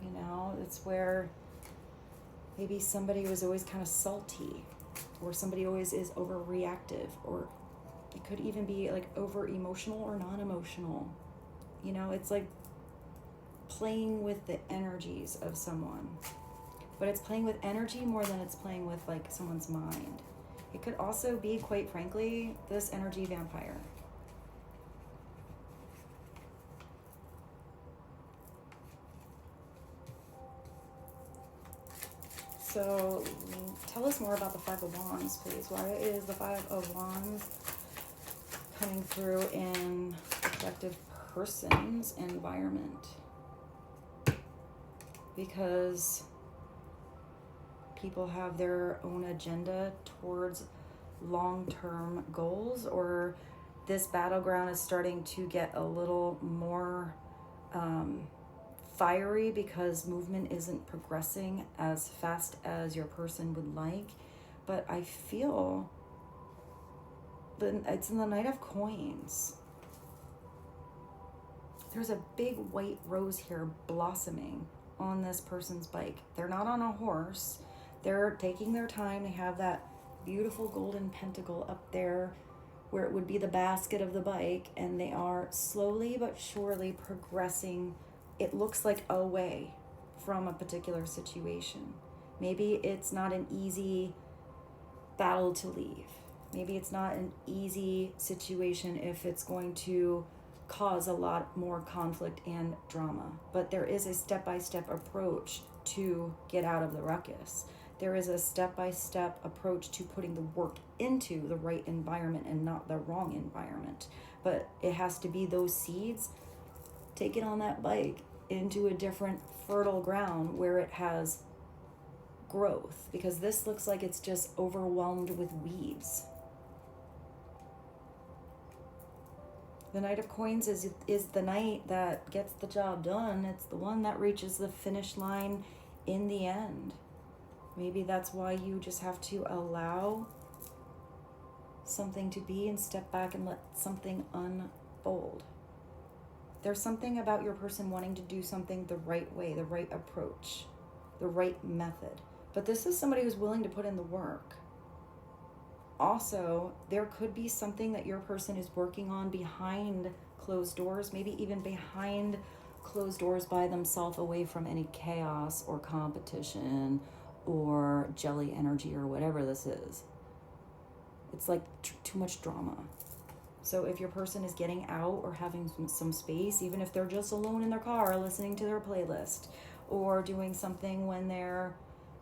You know, it's where maybe somebody was always kind of salty, or somebody always is overreactive, or it could even be like over emotional or non-emotional. You know, it's like playing with the energies of someone. But it's playing with energy more than it's playing with like someone's mind. It could also be, quite frankly, this energy vampire. So tell us more about the Five of Wands, please. Why is the Five of Wands coming through in the collective person's environment? Because people have their own agenda towards long-term goals, or this battleground is starting to get a little more fiery because movement isn't progressing as fast as your person would like. But I feel that it's in the Knight of Coins. There's a big white rose here blossoming on this person's bike. They're not on a horse. They're taking their time. They have that beautiful golden pentacle up there where it would be the basket of the bike, and they are slowly but surely progressing. It looks like away from a particular situation. Maybe it's not an easy battle to leave. Maybe it's not an easy situation if it's going to cause a lot more conflict and drama. But there is a step-by-step approach to get out of the ruckus. There is a step-by-step approach to putting the work into the right environment and not the wrong environment. But it has to be those seeds taken on that bike into a different fertile ground where it has growth, because this looks like it's just overwhelmed with weeds. The Knight of Coins is the knight that gets the job done. It's the one that reaches the finish line in the end. Maybe that's why you just have to allow something to be and step back and let something unfold. There's something about your person wanting to do something the right way, the right approach, the right method. But this is somebody who's willing to put in the work. Also, there could be something that your person is working on behind closed doors, maybe even behind closed doors by themselves, away from any chaos or competition or jelly energy or whatever this is. It's like too much drama. So if your person is getting out or having some space, even if they're just alone in their car listening to their playlist, or doing something when they're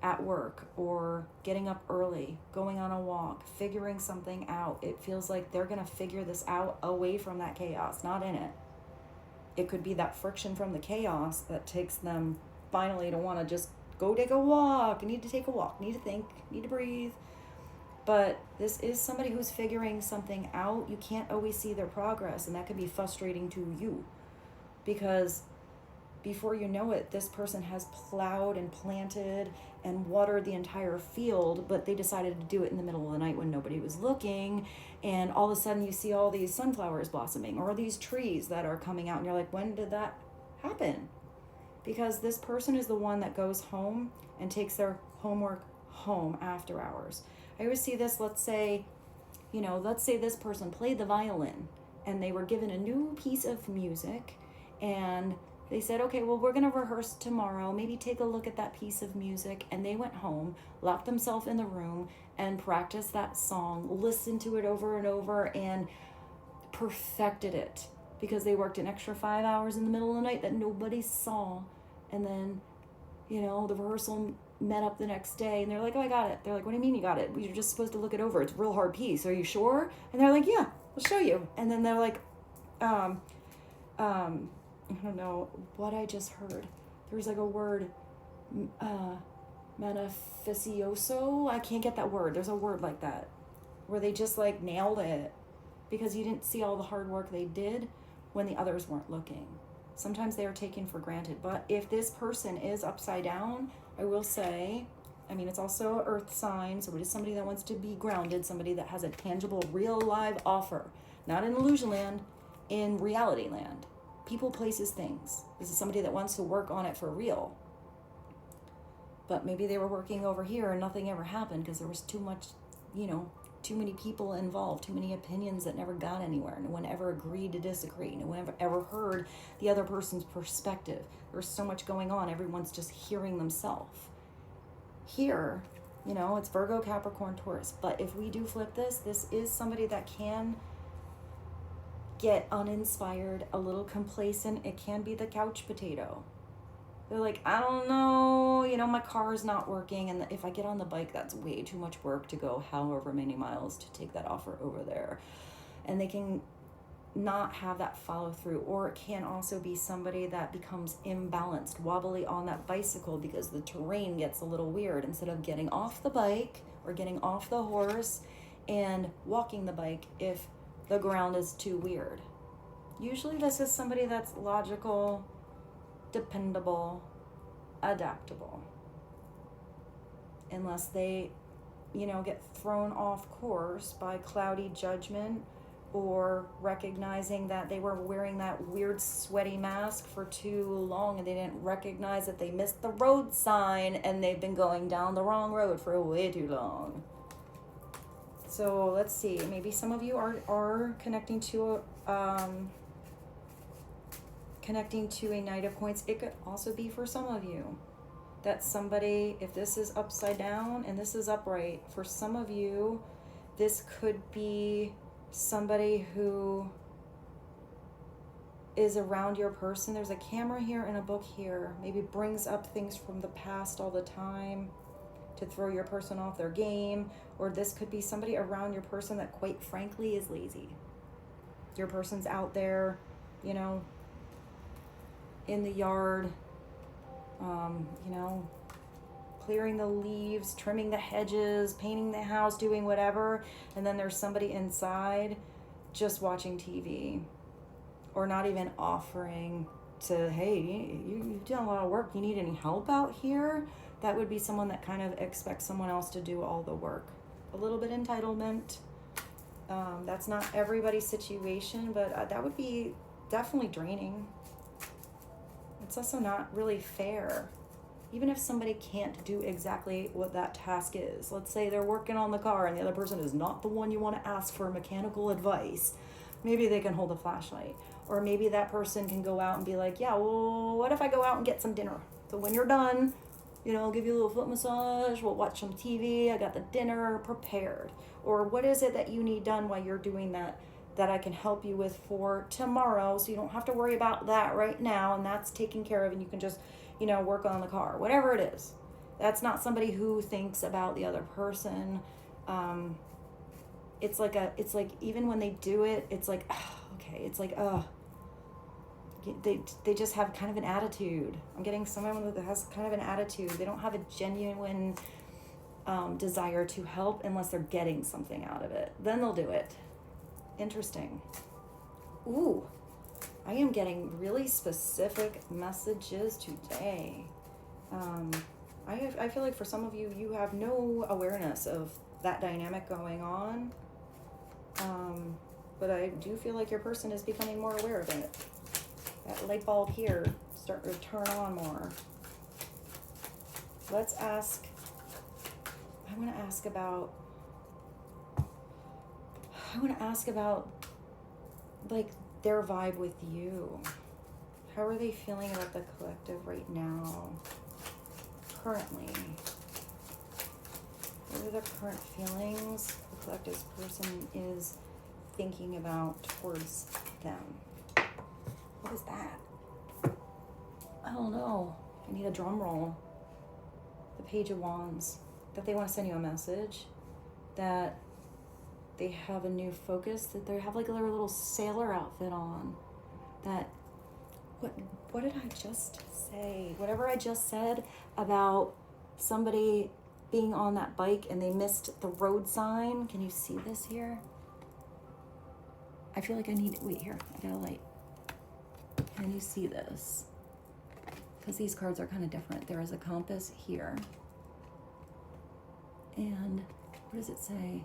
at work, or getting up early, going on a walk, figuring something out, it feels like they're going to figure this out away from that chaos, not in it. it could be that friction from the chaos that takes them finally to want to just go take a walk. Need to take a walk, need to think, need to breathe. But this is somebody who's figuring something out. You can't always see their progress, and that can be frustrating to you, because before you know it, this person has plowed and planted and watered the entire field, but they decided to do it in the middle of the night when nobody was looking, and all of a sudden you see all these sunflowers blossoming or these trees that are coming out, and you're like, when did that happen? Because this person is the one that goes home and takes their homework home after hours. I always see this, let's say this person played the violin and they were given a new piece of music, and they said, okay, well, we're going to rehearse tomorrow, maybe take a look at that piece of music. And they went home, locked themselves in the room, and practiced that song, listened to it over and over, and perfected it, because they worked an extra 5 hours in the middle of the night that nobody saw. And then, the rehearsal met up the next day, and they're like, oh, I got it. They're like, what do you mean you got it? You're just supposed to look it over. It's a real hard piece. Are you sure? And they're like, yeah, I'll show you. And then they're like, I don't know what I just heard. There was like a word, metaficioso. I can't get that word. There's a word like that, where they just like nailed it, because you didn't see all the hard work they did when the others weren't looking. Sometimes they are taken for granted. But if this person is upside down, I will say, it's also an earth sign, so it is somebody that wants to be grounded, somebody that has a tangible, real, live offer. Not in illusion land, in reality land. People, places, things. This is somebody that wants to work on it for real. But maybe they were working over here and nothing ever happened because there was too much, too many people involved, too many opinions that never got anywhere. No one ever agreed to disagree. No one ever heard the other person's perspective. There's so much going on. Everyone's just hearing themselves. Here, it's Virgo, Capricorn, Taurus. But if we do flip this is somebody that can get uninspired, a little complacent. It can be the couch potato. They're like, I don't know, my car's not working, and if I get on the bike, that's way too much work to go however many miles to take that offer over there. And they can not have that follow through. Or it can also be somebody that becomes imbalanced, wobbly on that bicycle because the terrain gets a little weird. Instead of getting off the bike or getting off the horse and walking the bike, if the ground is too weird. Usually this is somebody that's logical, dependable, adaptable. Unless they, get thrown off course by cloudy judgment, or recognizing that they were wearing that weird sweaty mask for too long and they didn't recognize that they missed the road sign and they've been going down the wrong road for way too long. So let's see, maybe some of you are connecting to a Knight of Coins. It could also be for some of you that somebody, if this is upside down and this is upright, for some of you, this could be somebody who is around your person. There's a camera here and a book here. Maybe brings up things from the past all the time to throw your person off their game. Or this could be somebody around your person that quite frankly is lazy. Your person's out there, in the yard, clearing the leaves, trimming the hedges, painting the house, doing whatever. And then there's somebody inside just watching TV, or not even offering to, hey, you've done a lot of work. You need any help out here? That would be someone that kind of expects someone else to do all the work. A little bit entitlement. That's not everybody's situation, but that would be definitely draining. It's also not really fair. Even if somebody can't do exactly what that task is. Let's say they're working on the car and the other person is not the one you want to ask for mechanical advice. Maybe they can hold a flashlight. Or maybe that person can go out and be like, yeah, well, what if I go out and get some dinner? So when you're done, I'll give you a little foot massage, we'll watch some TV, I got the dinner prepared. Or what is it that you need done while you're doing that I can help you with for tomorrow, so you don't have to worry about that right now, and that's taken care of, and you can just, work on the car, whatever it is. That's not somebody who thinks about the other person. It's like even when they do it, it's like, okay, it's like, they just have kind of an attitude. I'm getting someone that has kind of an attitude. They don't have a genuine desire to help unless they're getting something out of it. Then they'll do it. Interesting. Ooh, I am getting really specific messages today. I feel like for some of you, you have no awareness of that dynamic going on. But I do feel like your person is becoming more aware of it. That light bulb here starting to turn on more. Let's ask, I want to ask about like their vibe with you. How are they feeling about the collective right now? Currently. What are the current feelings the collective's person is thinking about towards them? What is that? I don't know. I need a drum roll. The Page of Wands. That they want to send you a message. That they have a new focus. That they have like their little sailor outfit on. That, what did I just say? Whatever I just said about somebody being on that bike and they missed the road sign. Can you see this here? I feel like I need, wait here, I got a light. Can you see this? Because these cards are kind of different. There is a compass here. And what does it say?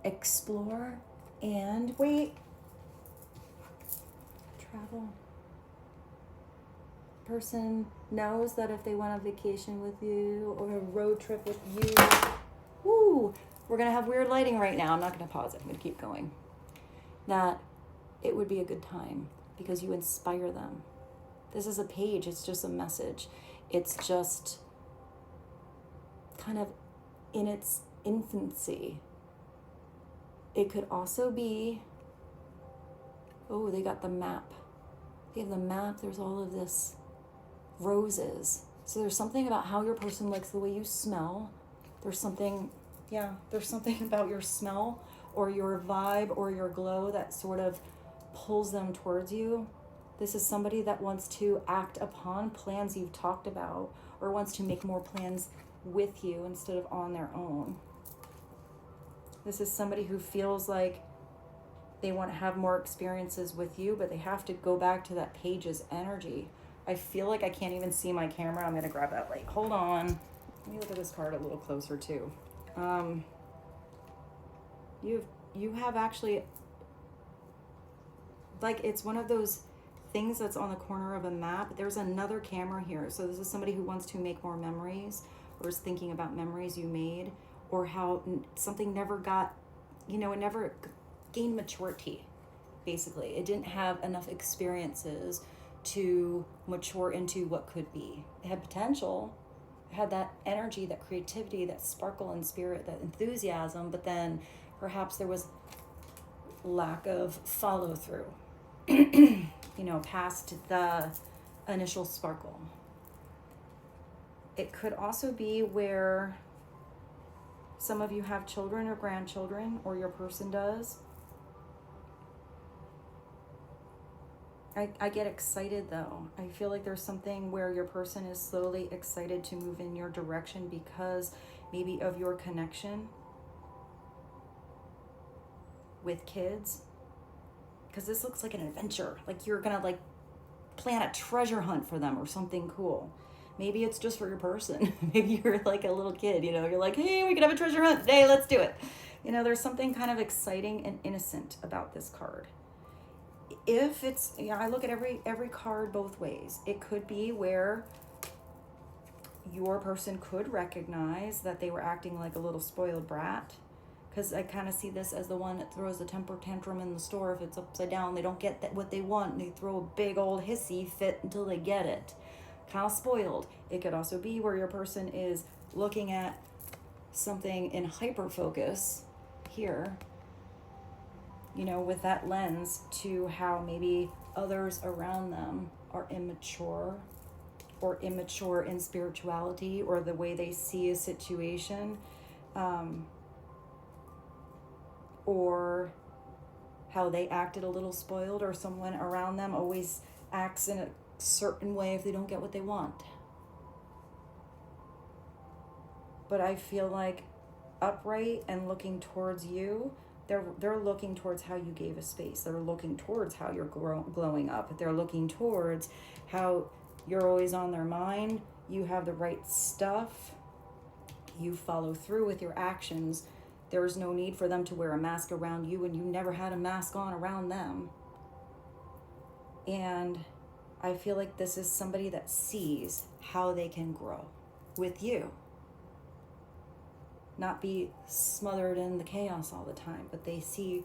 Explore and wait. Travel. Person knows that if they want a vacation with you or a road trip with you, woo, we're gonna have weird lighting right now. I'm not gonna pause it, I'm gonna keep going. That it would be a good time because you inspire them. This is a page, it's just a message. It's just kind of in its infancy. It could also be, oh, they got the map. They have the map, there's all of this roses. So there's something about how your person likes the way you smell. There's something about your smell or your vibe or your glow that sort of pulls them towards you. This is somebody that wants to act upon plans you've talked about or wants to make more plans with you instead of on their own. This is somebody who feels like they want to have more experiences with you, but they have to go back to that page's energy. I feel like I can't even see my camera. I'm going to grab that light. Hold on. Let me look at this card a little closer too. You have actually, like, it's one of those things that's on the corner of a map. There's another camera here. So this is somebody who wants to make more memories or is thinking about memories you made or how something never got, it never gained maturity, basically. It didn't have enough experiences to mature into what could be. It had potential. It had that energy, that creativity, that sparkle and spirit, that enthusiasm, but then perhaps there was lack of follow through, past the initial sparkle. It could also be where some of you have children or grandchildren, or your person does. I get excited though. I feel like there's something where your person is slowly excited to move in your direction because maybe of your connection with kids. Because this looks like an adventure. Like you're gonna plan a treasure hunt for them or something cool. Maybe it's just for your person. Maybe you're like a little kid, you're like, hey, we can have a treasure hunt today, let's do it. There's something kind of exciting and innocent about this card. If it's, I look at every card both ways. It could be where your person could recognize that they were acting like a little spoiled brat. Because I kind of see this as the one that throws a temper tantrum in the store. If it's upside down, they don't get what they want, and they throw a big old hissy fit until they get it. Kind of spoiled. It could also be where your person is looking at something in hyper focus here, with that lens to how maybe others around them are immature or immature in spirituality or the way they see a situation, or how they acted a little spoiled, or someone around them always acts in a certain way if they don't get what they want. But I feel like upright and looking towards you, they're looking towards how you gave a space. They're looking towards how you're glowing up. They're looking towards how you're always on their mind. You have the right stuff. You follow through with your actions. There is no need for them to wear a mask around you, and you never had a mask on around them. And I feel like this is somebody that sees how they can grow with you. Not be smothered in the chaos all the time, but they see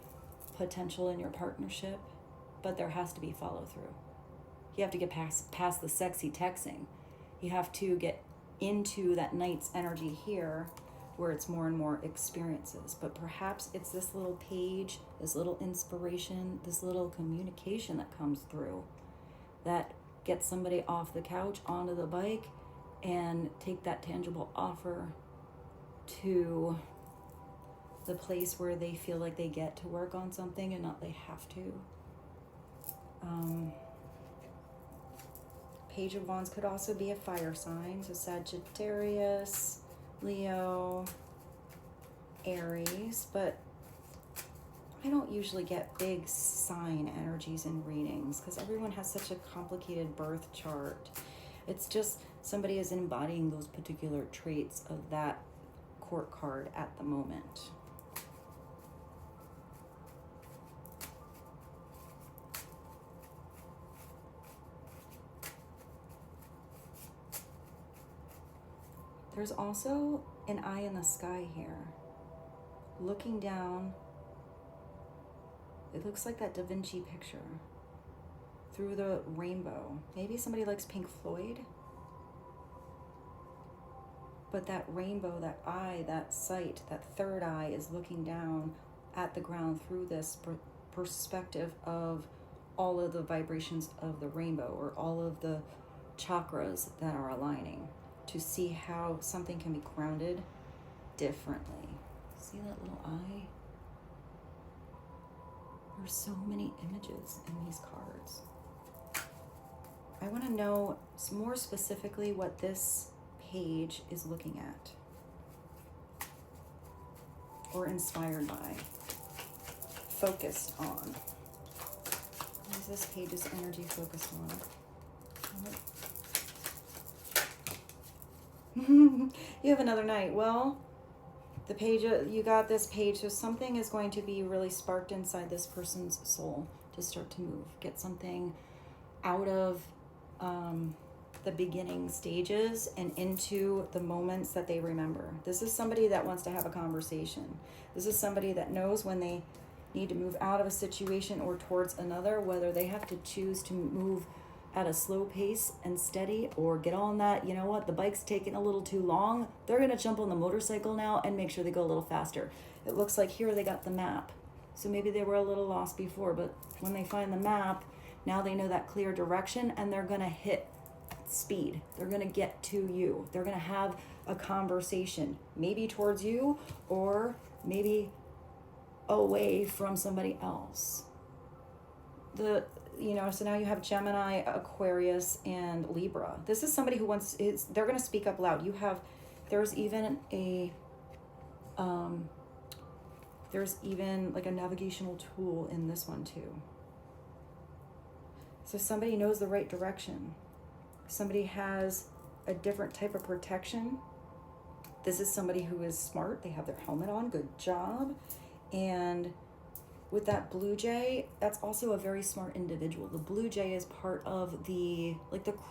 potential in your partnership, but there has to be follow through. You have to get past the sexy texting. You have to get into that knight's energy here, where it's more and more experiences. But perhaps it's this little page, this little inspiration, this little communication that comes through that gets somebody off the couch onto the bike and take that tangible offer to the place where they feel like they get to work on something and not they have to. Page of Wands could also be a fire sign, so Sagittarius, Leo, Aries, but I don't usually get big sign energies in readings because everyone has such a complicated birth chart. It's just somebody is embodying those particular traits of that court card at the moment. There's also an eye in the sky here. Looking down, it looks like that Da Vinci picture through the rainbow. Maybe somebody likes Pink Floyd. But that rainbow, that eye, that sight, that third eye is looking down at the ground through this perspective of all of the vibrations of the rainbow, or all of the chakras that are aligning, to see how something can be grounded differently. See that little eye? There's so many images in these cards. I want to know more specifically what this page is looking at or inspired by, focused on. What is this page's energy focused on? You have another night. Well, the page, you got this page, so something is going to be really sparked inside this person's soul to start to move, get something out of the beginning stages and into the moments that they remember. This is somebody that wants to have a conversation. This is somebody that knows when they need to move out of a situation or towards another, whether they have to choose to move at a slow pace and steady, or get on that, you know what, the bike's taking a little too long, they're going to jump on the motorcycle now and make sure they go a little faster. It looks like here they got the map. So maybe they were a little lost before, but when they find the map, now they know that clear direction and they're going to hit speed. They're going to get to you. They're going to have a conversation, maybe towards you or maybe away from somebody else. So now you have Gemini, Aquarius, and Libra. This is somebody who they're going to speak up loud. There's even like a navigational tool in this one too. So somebody knows the right direction. Somebody has a different type of protection. This is somebody who is smart. They have their helmet on. Good job. And with that blue jay, that's also a very smart individual. The blue jay is part of the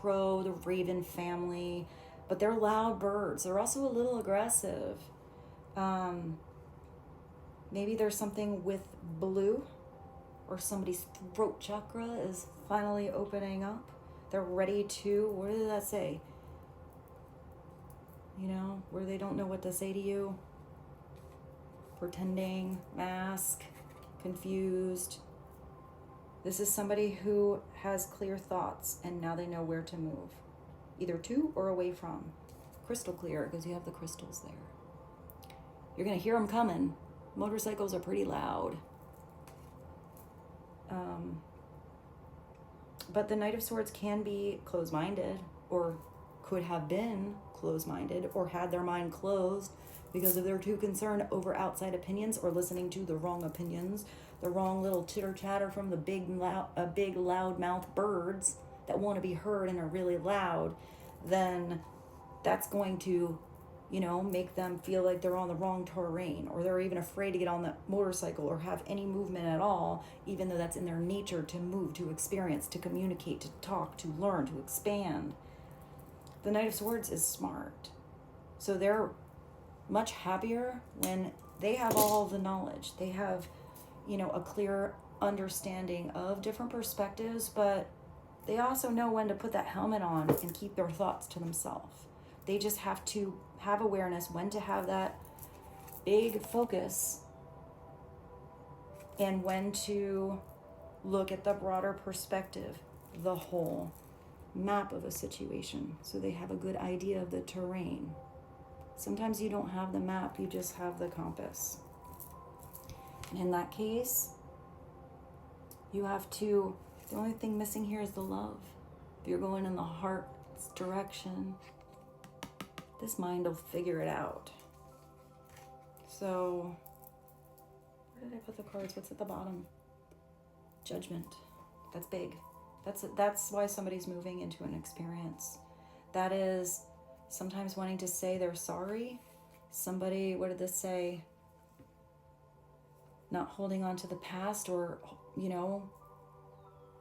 crow, the raven family, but they're loud birds. They're also a little aggressive. Maybe there's something with blue, or somebody's throat chakra is finally opening up. They're ready to, what did that say? Where they don't know what to say to you. Pretending, mask, confused. This is somebody who has clear thoughts and now they know where to move, either to or away from. Crystal clear, because you have the crystals there. You're going to hear them coming. Motorcycles are pretty loud. But the Knight of Swords can be closed-minded, or could have been closed-minded, or had their mind closed because of they're too concerned over outside opinions, or listening to the wrong opinions, the wrong little chitter-chatter from the big loud-mouthed birds that want to be heard and are really loud. Then that's going to, make them feel like they're on the wrong terrain, or they're even afraid to get on the motorcycle or have any movement at all, even though that's in their nature to move, to experience, to communicate, to talk, to learn, to expand. The Knight of Swords is smart. So they're much happier when they have all the knowledge. They have, a clear understanding of different perspectives, but they also know when to put that helmet on and keep their thoughts to themselves. They just have to have awareness when to have that big focus and when to look at the broader perspective, the whole map of a situation, so they have a good idea of the terrain. Sometimes you don't have the map, you just have the compass. And in that case, you have to, the only thing missing here is the love. If you're going in the heart's direction, this mind will figure it out. So, where did I put the cards? What's at the bottom? Judgment. That's big. That's why somebody's moving into an experience. That is sometimes wanting to say they're sorry. Somebody, what did this say? Not holding on to the past, or,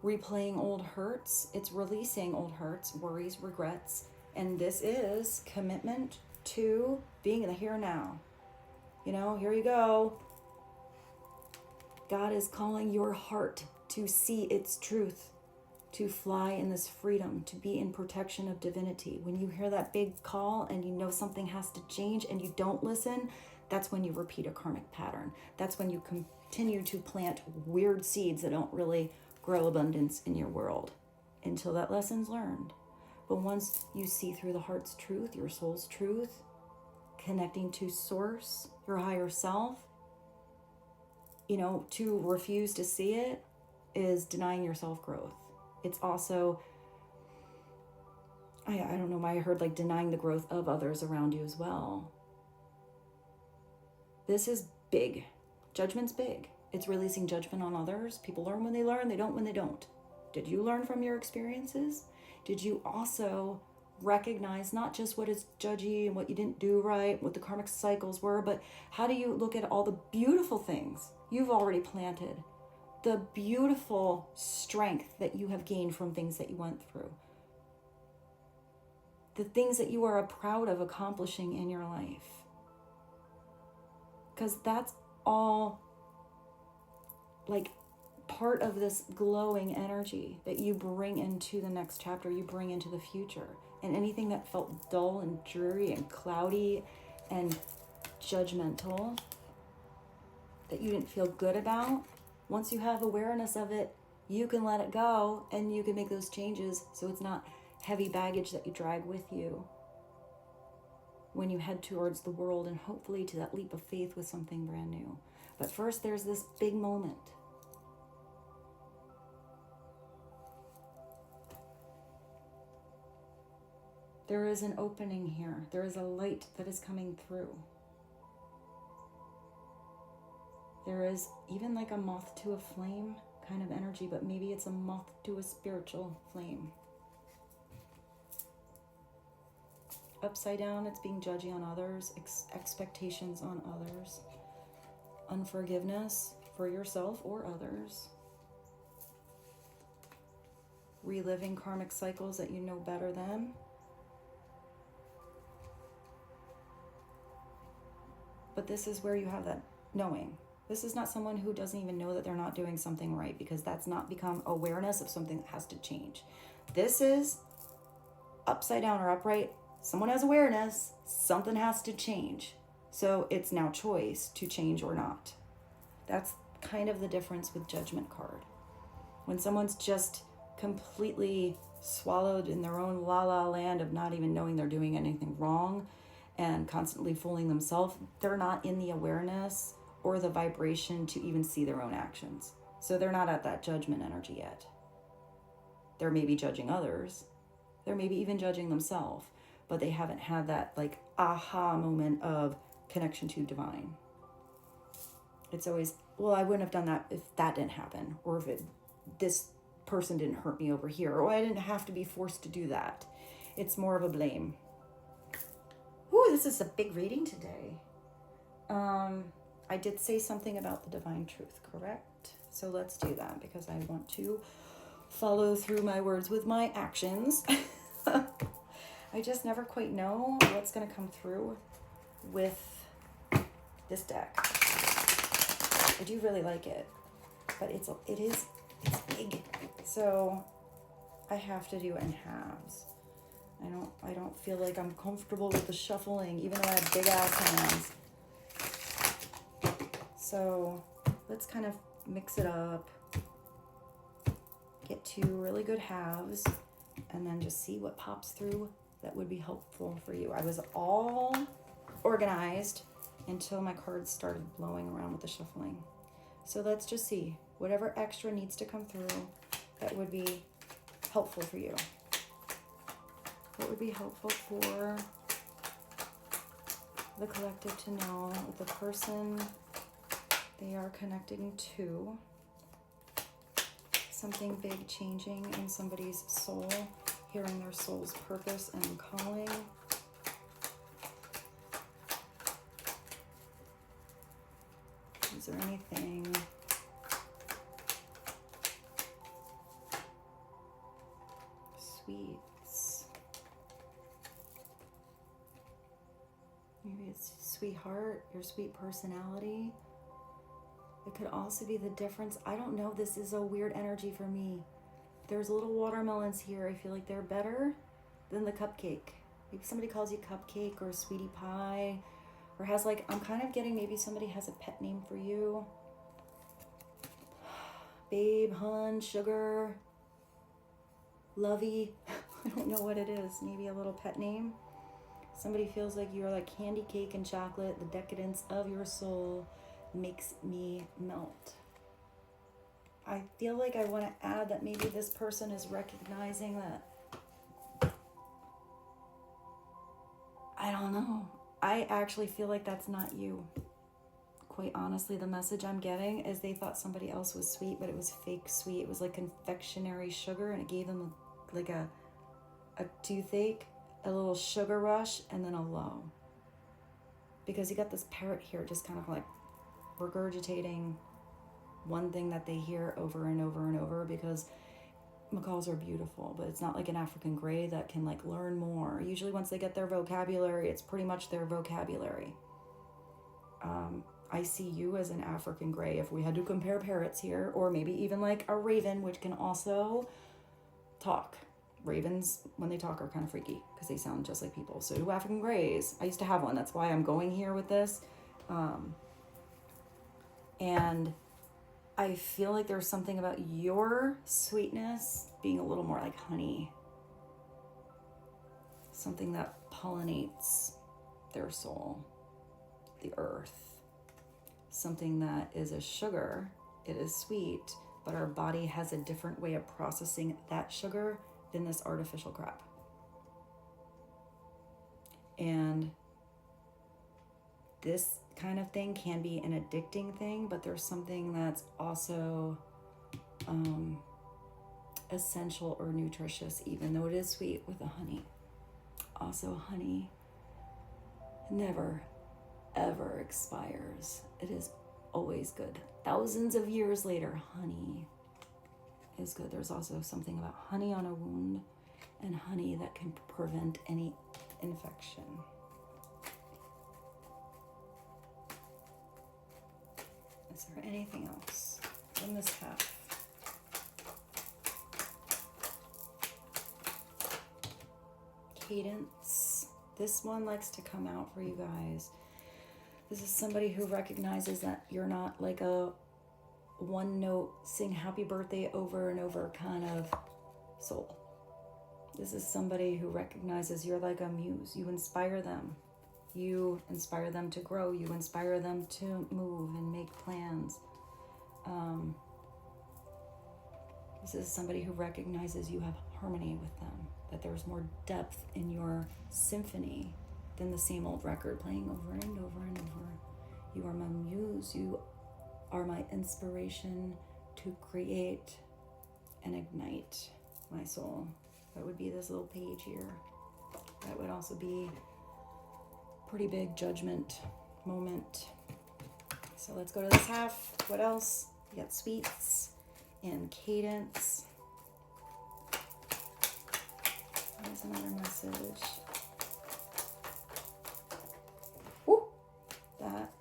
replaying old hurts. It's releasing old hurts, worries, regrets. And this is commitment to being in the here and now. Here you go. God is calling your heart to see its truth, to fly in this freedom, to be in protection of divinity. When you hear that big call and you know something has to change and you don't listen, that's when you repeat a karmic pattern. That's when you continue to plant weird seeds that don't really grow abundance in your world until that lesson's learned. But once you see through the heart's truth, your soul's truth, connecting to source, your higher self, to refuse to see it is denying yourself growth. It's also, I don't know why I heard like denying the growth of others around you as well. This is big. Judgment's big. It's releasing judgment on others. People learn when they learn, they don't when they don't. Did you learn from your experiences? Did you also recognize not just what is judgy and what you didn't do right, what the karmic cycles were, but how do you look at all the beautiful things you've already planted, the beautiful strength that you have gained from things that you went through, the things that you are proud of accomplishing in your life? Because that's all like part of this glowing energy that you bring into the next chapter, you bring into the future. And anything that felt dull and dreary and cloudy and judgmental that you didn't feel good about, once you have awareness of it, you can let it go and you can make those changes so it's not heavy baggage that you drag with you when you head towards the world and hopefully to that leap of faith with something brand new. But first, there's this big moment. There is an opening here. There is a light that is coming through. There is even like a moth to a flame kind of energy, but maybe it's a moth to a spiritual flame. Upside down, it's being judgy on others, expectations on others, unforgiveness for yourself or others, reliving karmic cycles that you know better than. But this is where you have that knowing. This is not someone who doesn't even know that they're not doing something right, because that's not become awareness of something that has to change. This is upside down or upright. Someone has awareness, something has to change. So it's now choice to change or not. That's kind of the difference with Judgment card. When someone's just completely swallowed in their own la-la land of not even knowing they're doing anything wrong and constantly fooling themselves, they're not in the awareness or the vibration to even see their own actions. So they're not at that judgment energy yet. They're maybe judging others. They're maybe even judging themselves, but they haven't had that like aha moment of connection to divine. It's always, well, I wouldn't have done that if that didn't happen, or if this person didn't hurt me over here, or I didn't have to be forced to do that. It's more of a blame. Ooh, this is a big reading today. I did say something about the divine truth, correct? So let's do that, because I want to follow through my words with my actions. I just never quite know what's going to come through with this deck. I do really like it, but it's big, so I have to do it in halves. I don't feel like I'm comfortable with the shuffling, even though I have big ass hands. So let's kind of mix it up, get two really good halves, and then just see what pops through that would be helpful for you. I was all organized until my cards started blowing around with the shuffling. So let's just see whatever extra needs to come through that would be helpful for you. What would be helpful for the collective to know with the person they are connecting to? Something big changing in somebody's soul, hearing their soul's purpose and calling. Is there anything sweets? Maybe it's sweetheart, your sweet personality. It could also be the difference. I don't know. This is a weird energy for me. There's little watermelons here. I feel like they're better than the cupcake. Maybe somebody calls you cupcake or sweetie pie, or has like, I'm kind of getting maybe somebody has a pet name for you. Babe, hun, sugar, lovey. I don't know what it is. Maybe a little pet name. Somebody feels like you're like candy cake and chocolate. The decadence of your soul makes me melt. I feel like I want to add that maybe this person is recognizing that, I don't know. I actually feel like that's not you. Quite honestly, the message I'm getting is they thought somebody else was sweet, but it was fake sweet. It was like confectionery sugar, and it gave them like a toothache, a little sugar rush, and then a low. Because you got this parrot here just kind of like regurgitating one thing that they hear over and over and over, because macaws are beautiful, but it's not like an African gray that can like learn more. Usually once they get their vocabulary, it's pretty much their vocabulary. I see you as an African gray if we had to compare parrots here, or maybe even like a raven, which can also talk. Ravens, when they talk, are kind of freaky because they sound just like people. So do African grays. I used to have one. That's why I'm going here with this. And I feel like there's something about your sweetness being a little more like honey. Something that pollinates their soul, the earth. Something that is a sugar, it is sweet, but our body has a different way of processing that sugar than this artificial crap. And this kind of thing can be an addicting thing, but there's something that's also essential or nutritious, even though it is sweet, with the honey. Also, honey never, ever expires. It is always good. Thousands of years later, honey is good. There's also something about honey on a wound and honey that can prevent any infection. Is there anything else in this half? Cadence. This one likes to come out for you guys. This is somebody who recognizes that you're not like a one note sing happy birthday over and over kind of soul. This is somebody who recognizes you're like a muse. You inspire them. You inspire them to grow. You inspire them to move and make plans. This is somebody who recognizes you have harmony with them, that there's more depth in your symphony than the same old record playing over and over and over. You are my muse. You are my inspiration to create and ignite my soul. That would be this little page here. That would also be pretty big judgment moment. So let's go to this half. What else? We got sweets and cadence. There's another message. Woo! That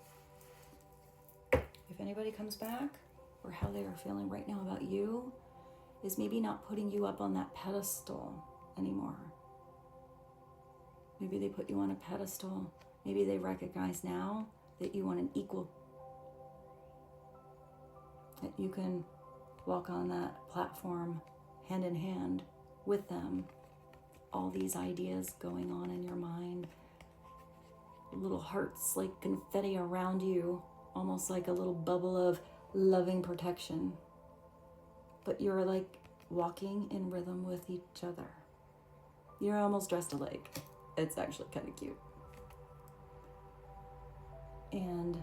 if anybody comes back, or how they are feeling right now about you, is maybe not putting you up on that pedestal anymore. Maybe they put you on a pedestal. Maybe they recognize now that you want an equal, that you can walk on that platform hand in hand with them. All these ideas going on in your mind, little hearts like confetti around you, almost like a little bubble of loving protection. But you're like walking in rhythm with each other. You're almost dressed alike. It's actually kind of cute. And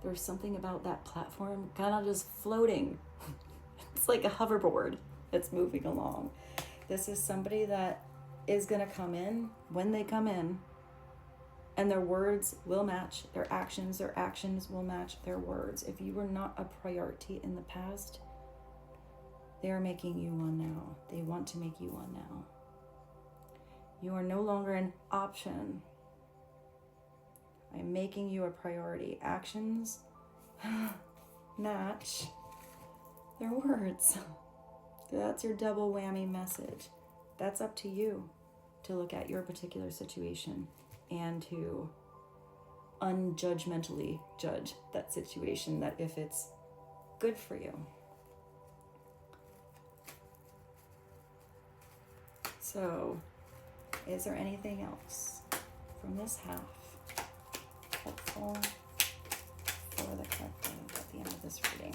there's something about that platform kind of just floating. It's like a hoverboard. It's moving along. This is somebody that is going to come in when they come in, and their words will match their actions will match their words. If you were not a priority in the past, they are making you one now. They want to make you one now. You are no longer an option. I'm making you a priority. Actions match their words. That's your double whammy message. That's up to you to look at your particular situation and to unjudgmentally judge that situation, that if it's good for you. So, is there anything else from this half helpful for the collective at the end of this reading?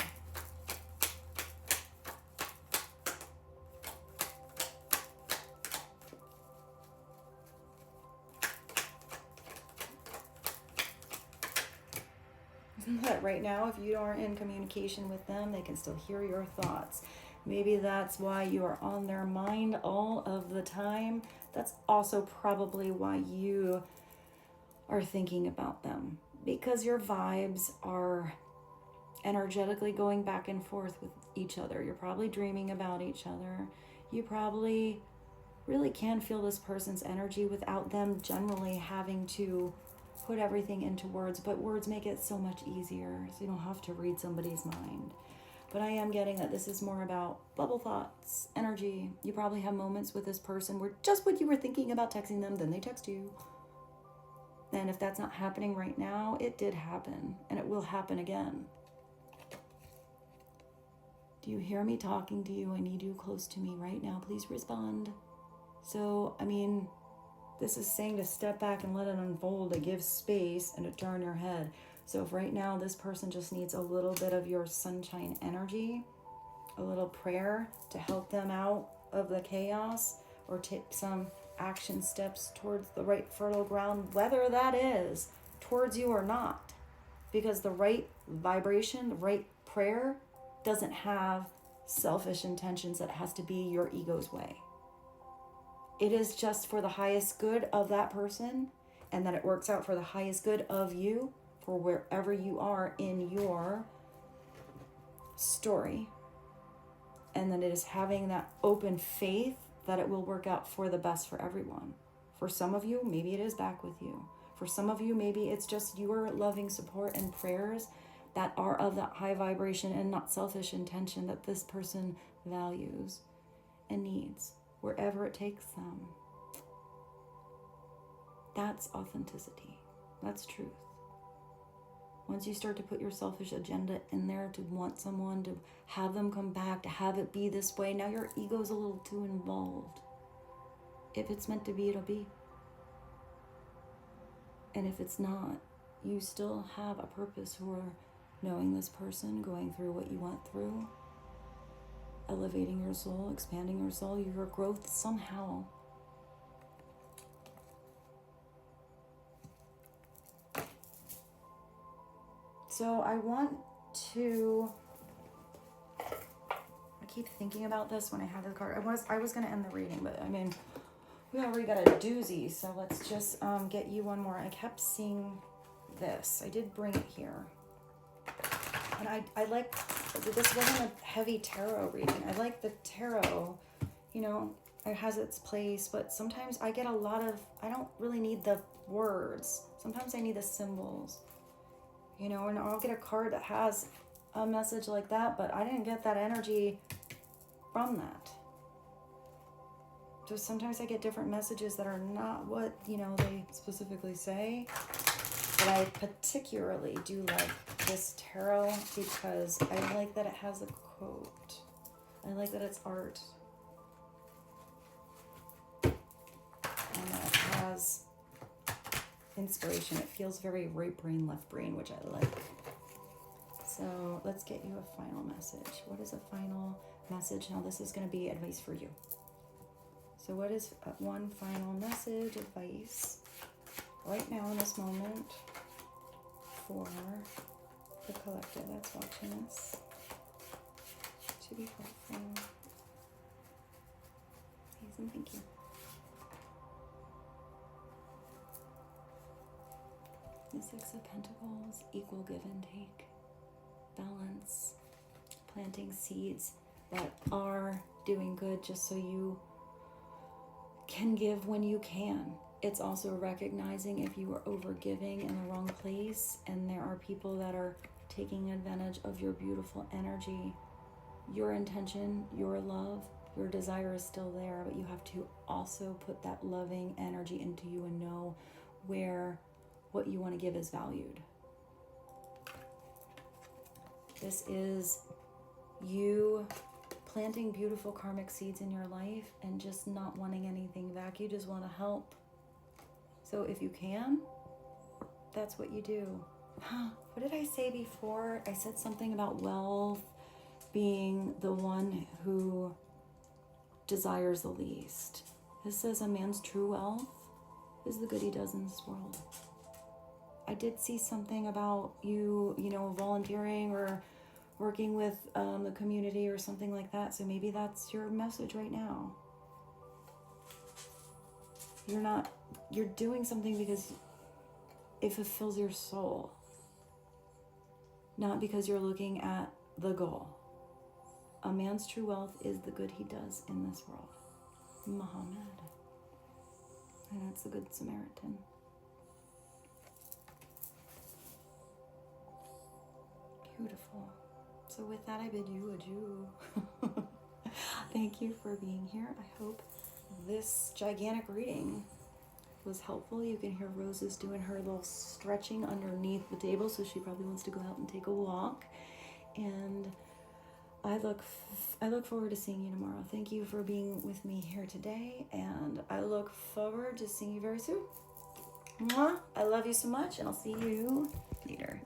But right now, if you aren't in communication with them, they can still hear your thoughts. Maybe that's why you are on their mind all of the time. That's also probably why you are thinking about them, because your vibes are energetically going back and forth with each other. You're probably dreaming about each other. You probably really can feel this person's energy without them generally having to put everything into words, but words make it so much easier, so you don't have to read somebody's mind. But I am getting that this is more about bubble thoughts, energy. You probably have moments with this person where just when you were thinking about texting them, then they text you. And if that's not happening right now, it did happen, and it will happen again. Do you hear me talking to you? I need you close to me right now. Please respond. So, this is saying to step back and let it unfold, to give space and to turn your head. So if right now this person just needs a little bit of your sunshine energy, a little prayer to help them out of the chaos, or take some action steps towards the right fertile ground, whether that is towards you or not, because the right vibration, the right prayer doesn't have selfish intentions that has to be your ego's way. It is just for the highest good of that person, and that it works out for the highest good of you, for wherever you are in your story. And then it is having that open faith that it will work out for the best for everyone. For some of you, maybe it is back with you. For some of you, maybe it's just your loving support and prayers that are of that high vibration and not selfish intention that this person values and needs, wherever it takes them. That's authenticity. That's truth. Once you start to put your selfish agenda in there to want someone, to have them come back, to have it be this way, now your ego's a little too involved. If it's meant to be, it'll be. And if it's not, you still have a purpose for knowing this person, going through what you went through. elevating your soul, expanding your soul, your growth somehow. So I want to, I keep thinking about this when I have the card. I was going to end the reading, but I mean, we already got a doozy, so let's just get you one more. I kept seeing this. I did bring it here. And I like, this wasn't a heavy tarot reading. I like the tarot, you know, it has its place, but sometimes I get a lot of, I don't really need the words. Sometimes I need the symbols, you know, and I'll get a card that has a message like that, but I didn't get that energy from that. So sometimes I get different messages that are not what, you know, they specifically say. But I particularly do like this tarot because I like that it has a quote. I like that it's art. And that it has inspiration. It feels very right brain, left brain, which I like. So let's get you a final message. What is a final message? Now this is going to be advice for you. So what is one final message, advice, right now in this moment for the collective that's watching this to be helpful? Please and thank you. The Six of Pentacles, equal give and take, balance, planting seeds that are doing good just so you can give when you can. It's also recognizing if you are overgiving in the wrong place and there are people that are taking advantage of your beautiful energy. Your intention, your love, your desire is still there, but you have to also put that loving energy into you and know where what you want to give is valued. This is you planting beautiful karmic seeds in your life and just not wanting anything back. You just want to help. So if you can, that's what you do. What did I say before? I said something about wealth being the one who desires the least. This says a man's true wealth is the good he does in this world. I did see something about you know, volunteering or working with the community or something like that. So maybe that's your message right now. You're doing something because it fulfills your soul, not because you're looking at the goal. A man's true wealth is the good he does in this world. Muhammad. And that's the Good Samaritan. Beautiful. So with that, I bid you adieu. Thank you for being here. I hope this gigantic reading was helpful. You can hear Rose's doing her little stretching underneath the table, so she probably wants to go out and take a walk. And I look forward to seeing you tomorrow. Thank you for being with me here today, and I look forward to seeing you very soon. Mwah! I love you so much, and I'll see you later.